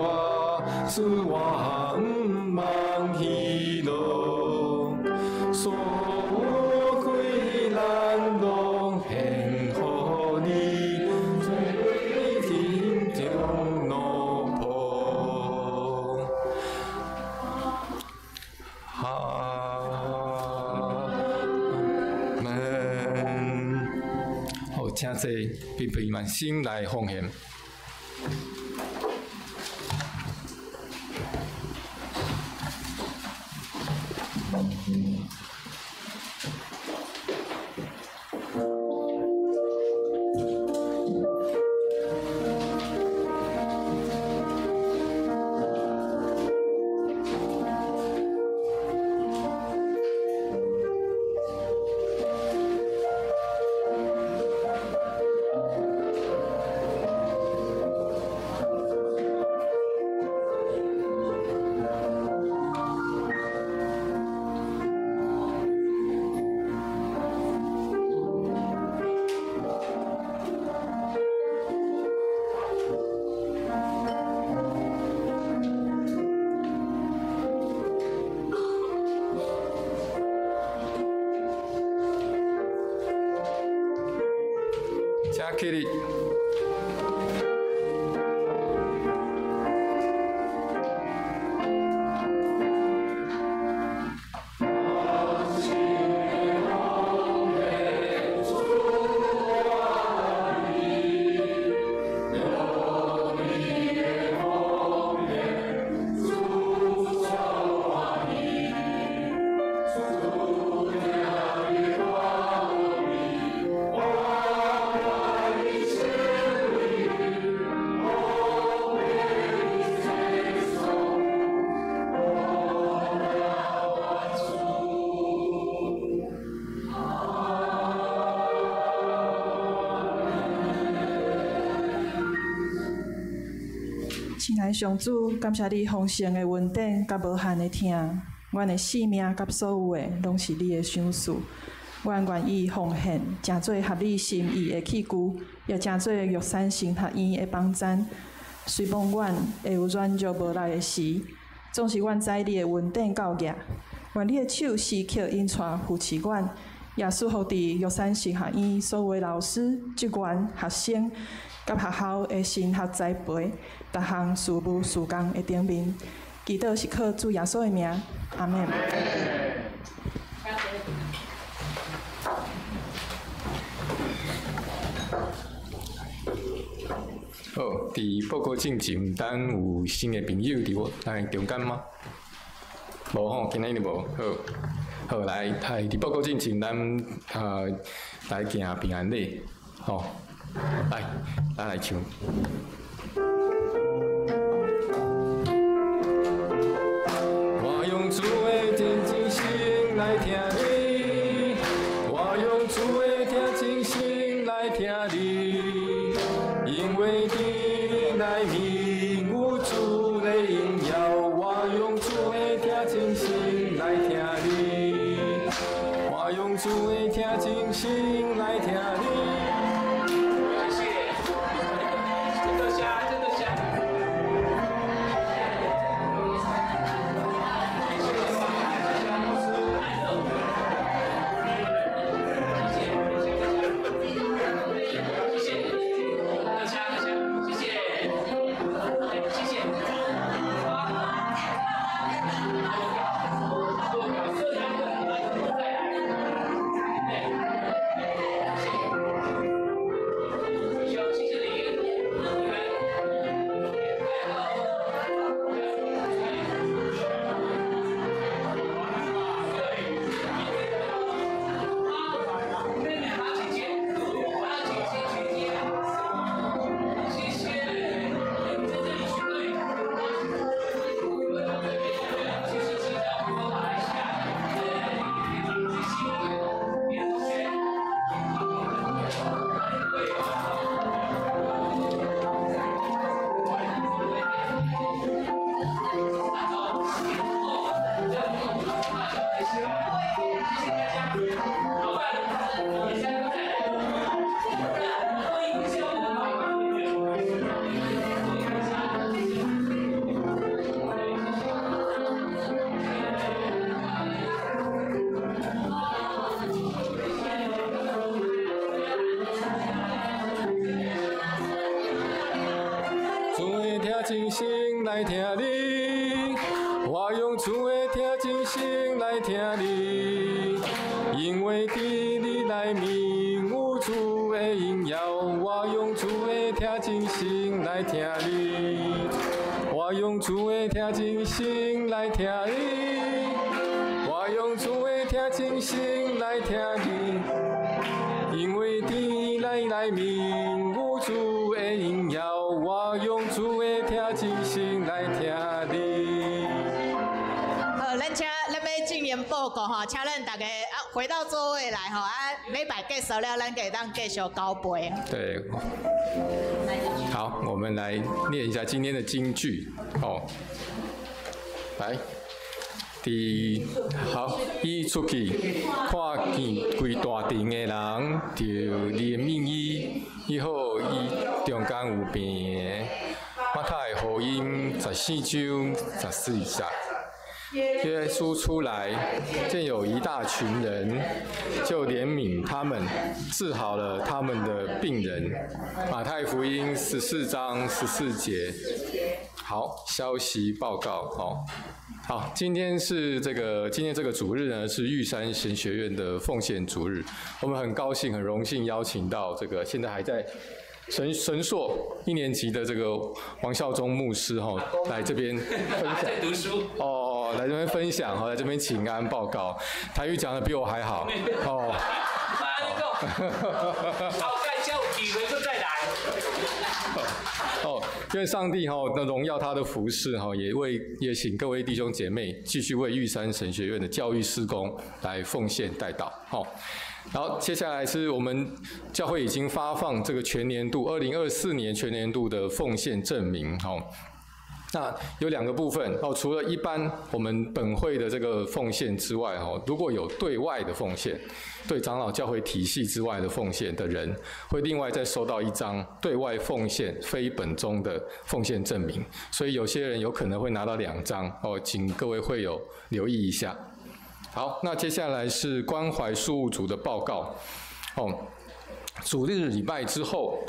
使我毋茫喜乐，所有困难拢献互你，做你心中奴仆。阿门。好，请这必备满心来奉献。请起立。亲爱上主，感谢你丰盛的恩典甲无限的听，阮的性命甲所有的拢是你的赏赐。阮愿意奉献，诚做合你心意的器具，也诚做玉山神学院的帮赞。虽望阮会有软弱无力的时，总是阮知你的恩典教业。愿你的手时刻引带扶持阮，也祝福伫玉山神学院所有的老师、职员、学生。甲学校的神学栽培，逐项事务事工的顶面，祈祷是靠主耶稣的名，阿门。好，伫报告进前，咱有新的朋友伫咱中间吗？无吼，今仔日无。好，来，伫报告进前，咱来行平安礼，吼。来，咱来唱。我用主的真心。心来听你，我用主的听真心来听你，因为你来明有主的荣耀，我用主的听真心来听你，我用主的听真心来听你。真心来听你，我用主的听真心来听你，因为伫你内面有主的荣耀，我用主的听真心来听你，我用主的听真心来听你，我用主的听真心来听你，因为伫你内面有主的荣耀，我用主的听真心来听你。好，咱要进言报告哈，请咱大家回到座位来哈，礼拜结束了，咱可当继续交杯。对，好，我们来念一下今天的金句哦。来，好，伊出去看见规大城的人，就怜悯伊，以后伊中间有病的。马太福音14章14节。耶稣出来，见有一大群人，就怜悯他们，治好了他们的病人。马太福音14章14节。好，消息报告哦。好，今天这个主日呢，是玉山神学院的奉献主日。我们很高兴、很荣幸邀请到这个现在还在神硕1年级的这个王孝忠牧师哈，来这边分享。在读书哦，来这边分享哈，来这边请安报告。台语讲的比我还好哦。好，盖叫以为就再来。哦，因为上帝的荣耀他的服事也请各位弟兄姐妹继续为玉山神学院的教育事工来奉献代祷。好，然后接下来是我们教会已经发放这个全年度2024年全年度的奉献证明。那有2个部分哦，除了一般我们本会的这个奉献之外如果有对外的奉献，对长老教会体系之外的奉献的人，会另外再收到1张对外奉献非本宗的奉献证明，所以有些人有可能会拿到2张哦，请各位会友留意一下。好，那接下来是关怀事务组的报告哦。主日礼拜之后，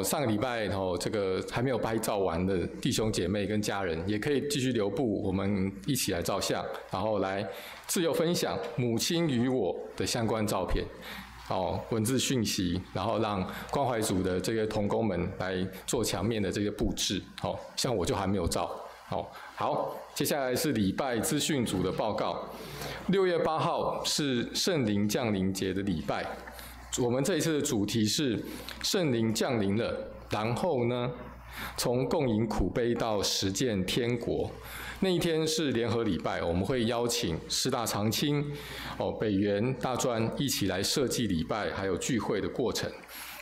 上个礼拜这个还没有拍照完的弟兄姐妹跟家人，也可以继续留步，我们一起来照相，然后来自由分享母亲与我的相关照片，文字讯息，然后让关怀组的这个同工们来做墙面的这个布置，像我就还没有照，好，接下来是礼拜资讯组的报告，6月8号是圣灵降临节的礼拜。我们这一次的主题是圣灵降临了，然后呢，从共饮苦杯到实践天国。那一天是联合礼拜，我们会邀请师大常青、北元、大专一起来设计礼拜还有聚会的过程。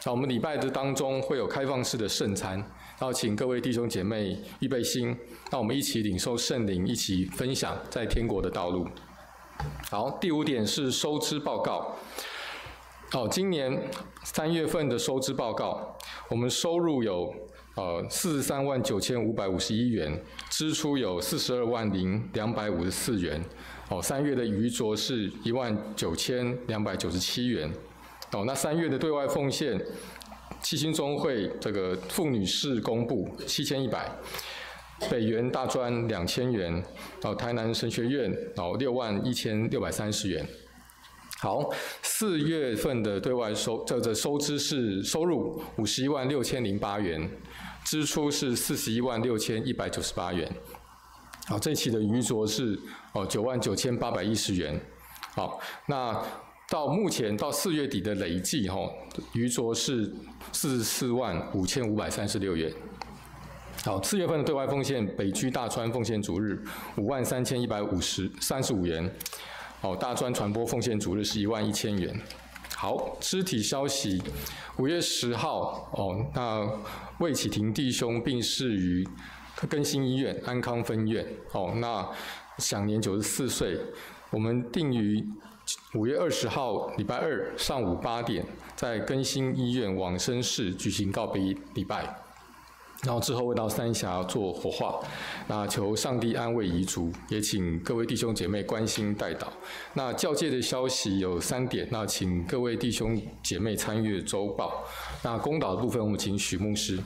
那我们礼拜的当中会有开放式的圣餐，然后请各位弟兄姐妹预备心，那我们一起领受圣灵，一起分享在天国的道路。好，第5点是收支报告。今年3月份的收支报告，我们收入有439551元，支出有420254元。3月的余浊是19297元。那3月的对外奉献，七星中会这个妇女士公部7100。北元大专2000元，台南神学院61630元。好，4月份的对外收支是收入516008元，支出是416198元。好，这期的余浊是99810元。好，那到目前到4月底的累计余浊是445536元。好，4月份的对外奉献，北区大专奉献主日53135元，大专传播奉献主日是11000元。好，肢体消息，5月10号，那魏启廷弟兄病逝于更新医院安康分院，那享年94岁。我们定于5月20号礼拜二上午8点，在更新医院往生室举行告别礼拜。然后之后会到三峡做火化，那求上帝安慰遗族，也请各位弟兄姐妹关心代祷。那教界的消息有3点，那请各位弟兄姐妹参阅周报。那公祷的部分，我们请许牧师。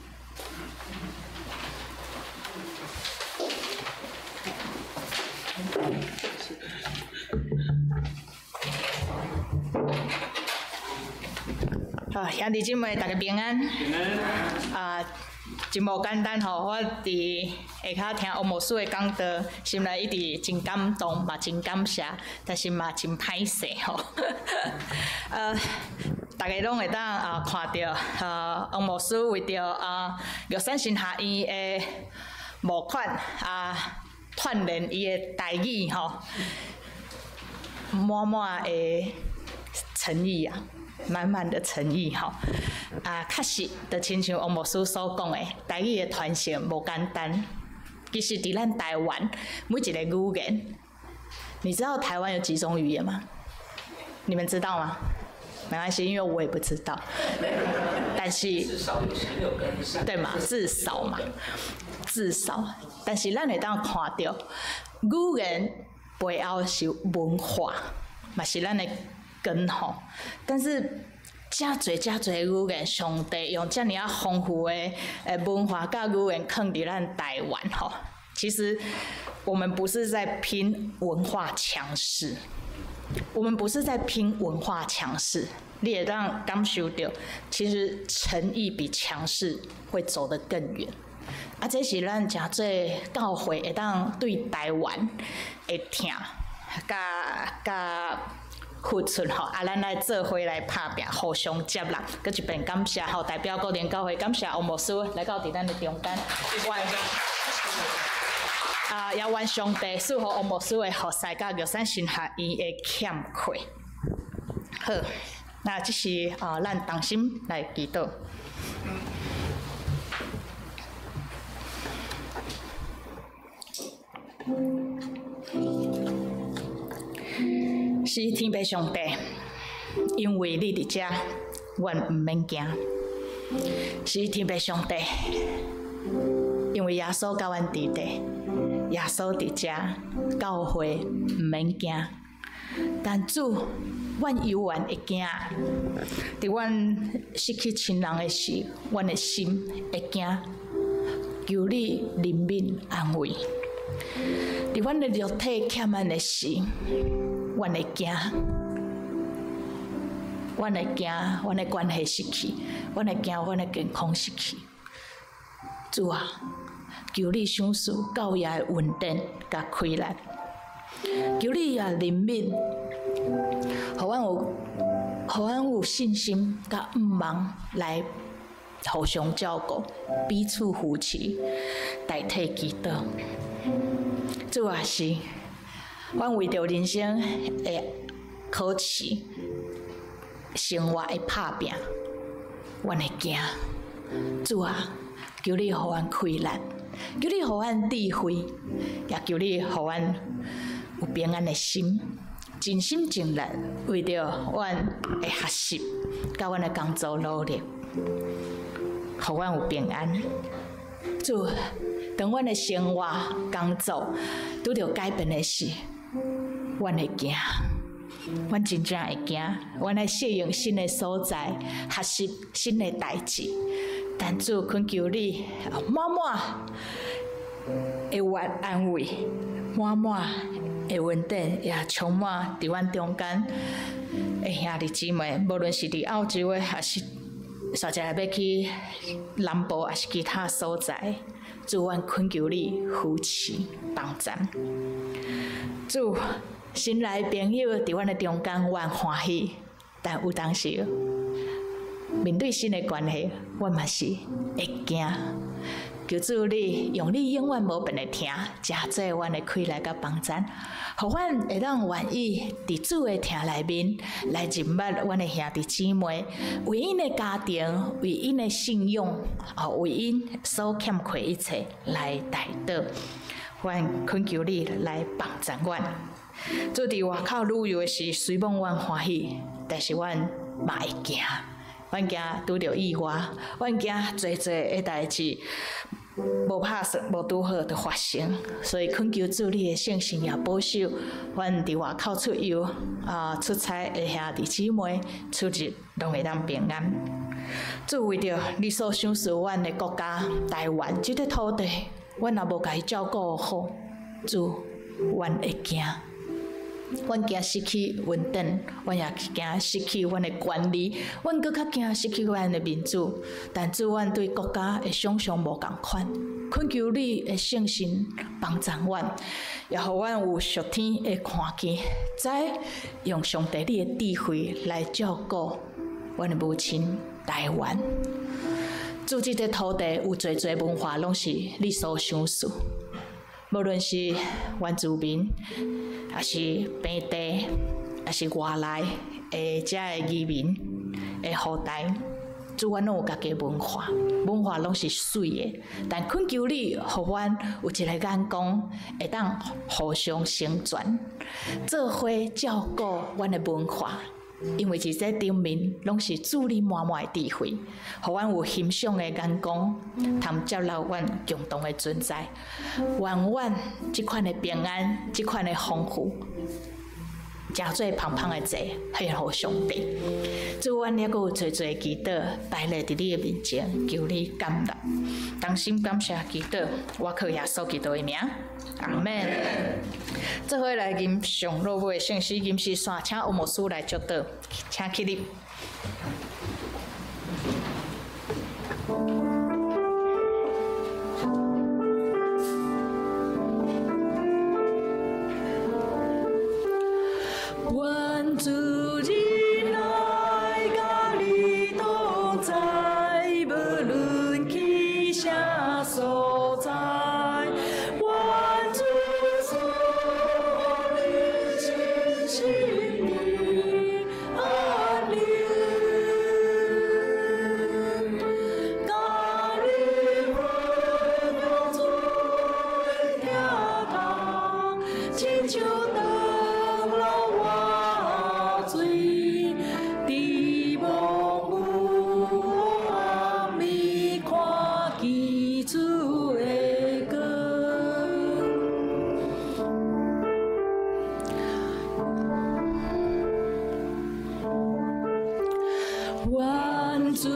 好，兄弟姐妹，大家平安。平安。真无简单吼，我伫下骹听欧牧师的讲道，心内一直真感动，嘛真感谢，但是嘛真歹势吼。大家拢会当看到欧牧师为着玉山神学院的募款锻炼伊的台语吼，满满的诚意啊。满满的诚意吼，确实，就亲像欧牧师所讲的，台语的传承无简单。其实伫咱台湾每一个语言，你知道台湾有几种语言吗？你们知道吗？没关系，因为我也不知道。但是至少有16个以上，对嘛？至少嘛，至少。但是咱会当看到，语言背后是文化，嘛是咱的根吼，但是真侪语言，上帝用遮尔丰富的文化甲语言放伫咱台湾吼。其实我们不是在拼文化强势，我们不是在拼文化强势，你会当感受到，其实诚意比强势会走得更远。这是咱真侪教会会当对台湾会听，甲付出吼，咱来做伙来拍拼，互相接纳。搁一遍感谢吼，代表高联教会感谢欧牧师来到伫咱的中间，也愿上帝赐予欧牧师的后世甲玉山神学院的欠缺。好，那这是咱同心来祈祷。是天父上帝，因为你伫遮，阮毋免惊。是天父上帝，因为耶稣甲阮伫地，耶稣伫遮，教会毋免惊。但主，阮犹原会惊。伫阮失去亲人的时，阮的心会惊。求你怜悯安慰。伫阮的肉体欠咱的时，阮会惊，阮会惊，阮的关系失去，阮会惊，阮的健康失去。主啊，求你赏赐教业的稳定甲开力，求你也怜悯，互阮有信心甲毋茫来互相照顾，彼此扶持，代替祈祷。主也是，阮为着人生的考试、生活的打拼，阮会惊。主啊，求你互阮开力，求你互阮智慧，也求你互阮有平安的心，尽心尽力为着阮的学习，甲阮的工作努力，互阮有平安。主，当阮的生活、工作拄着改变的时，阮会惊，阮真正会惊。阮来适应新的所在，学习新的代志。但主恳求你，满满的安慰，满满的稳定，也充满伫阮中间的兄弟姊妹，无论是伫澳洲的，还是或者要去南部，还是其他所在，主，阮恳求你扶持帮赞。主，新来的朋友伫阮的中间，阮欢喜，但有当时面对新的关系，阮嘛是会惊。求主你用你永远无变的听，加做阮的开来甲帮赞，互阮会当愿意伫主的听内面来认捌阮的兄弟姊妹，为因的家庭，为因的信仰，为因所欠缺一切来代祷。阮恳求你来帮赞阮。做伫外口旅游的时，虽望阮欢喜，但是阮嘛会惊。阮惊拄着意外，阮惊侪的代志无拍算、无拄好就发生，所以恳求主你的圣神也保守阮伫外口出游出差的兄弟姊妹出入拢会当平安。主，为着你所赏赐阮的国家台湾这块土地，阮若无甲伊照顾好，主，阮会惊。阮惊失去稳定，阮也惊失去阮的权利，阮搁较惊失去阮的民主。但主，阮对国家的想象无共款，恳求你的圣神帮助阮，也互阮有属天的看见，知用上帝你的智慧来照顾阮的母亲台湾。主，这块土地有侪文化，拢是你所赏赐。无论是原住民，还是本地，还是外来的遮的移民的后代，主，阮拢有家己的文化，文化拢是水的。但恳求你，互阮有一个眼光，会当互相成全，做伙照顾阮的文化。因为伫这顶面拢是主你满满的智慧，互阮有欣赏的眼光，通接纳阮共同的存在。愿阮即款的平安，即款的丰富，诚做芳芳的祭，献互上帝。主，阮还阁有侪祈祷，摆咧伫你的面前，求你感纳。同心感谢祈祷，我靠耶稣基督的名。阿门。做伙来吟上落尾的圣诗，吟诗线，请欧牧师来祝祷，请起立。愿主你来甲你同在，无论去啥所在。愿主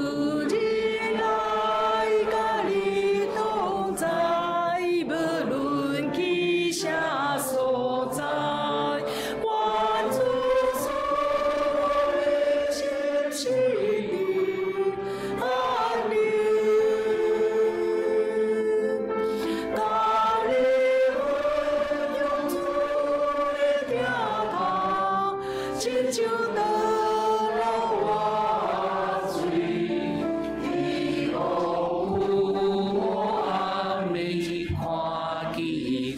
你来甲你同在，无论去啥所在。愿主所有心心里安宁，甲你用主的名头，亲像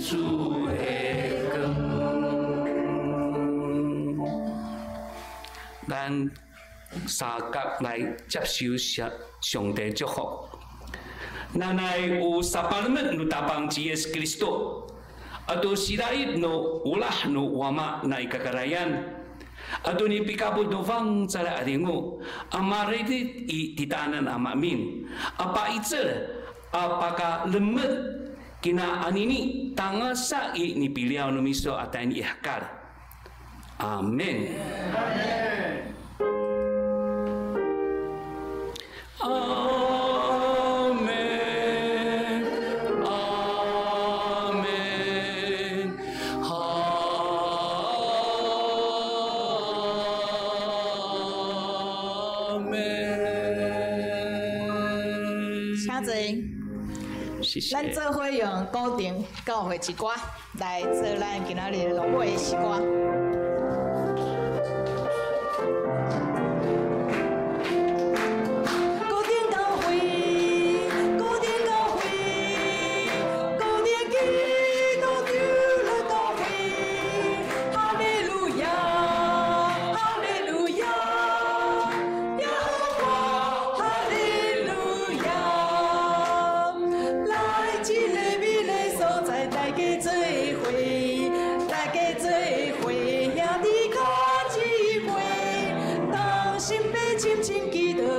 主的咱三角来接受上帝祝福。咱来有sabarmet nu tabang Yesus Kristus. Atau sirait no ulah no wama na ikakarayan. Atau ni pikabut no vang cara adingu. Amaridit titanan amamin. Apa itu? Apakah lemut kina anini tanga sa ni pilihan no miso atain ihkar. Amin.咱做伙用固定教会之歌来做咱今仔日落尾的诗歌。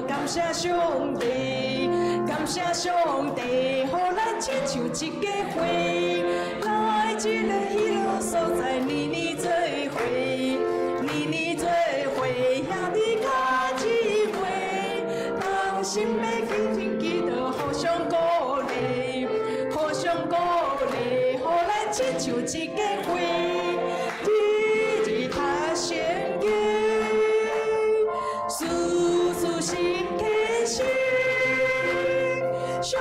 感谢上帝，感谢上帝，互咱亲像一个伙，来一个喜乐所在，年年做伙，年年做伙，兄弟较一伙，同心要紧紧记得互相鼓励，互相鼓励，互咱亲像一个伙，日日读圣经。心开心，小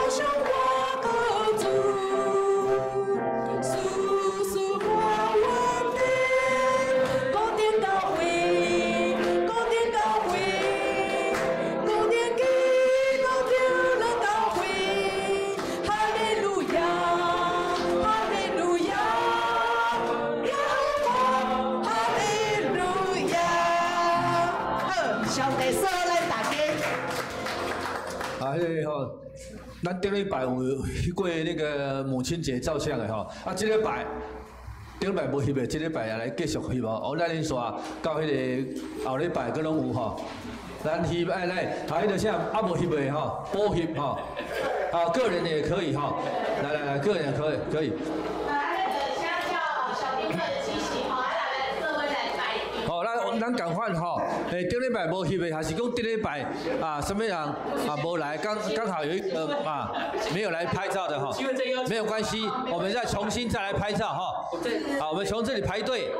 小花高处，诉诉话稳定，高点高位，高点高位，高点基，高点了高位，哈利路亚，哈利路亚，呀吼，哈利路亚，好，上帝说。迄个吼，咱顶礼拜有去过那个母亲节照相的吼，这礼拜顶礼拜无翕的，这礼拜也来继续翕哦。咱连续到迄个后礼拜佫拢有吼，咱翕来，迄个啥无翕的吼，补翕吼，个人的也可以吼，来，个人也可以。咱共款吼，顶礼拜无翕的，还是讲顶礼拜什么人无来，刚好有一没有来拍照的哈，没有关系，我们再重新再来拍照哈。好，我们从这里排队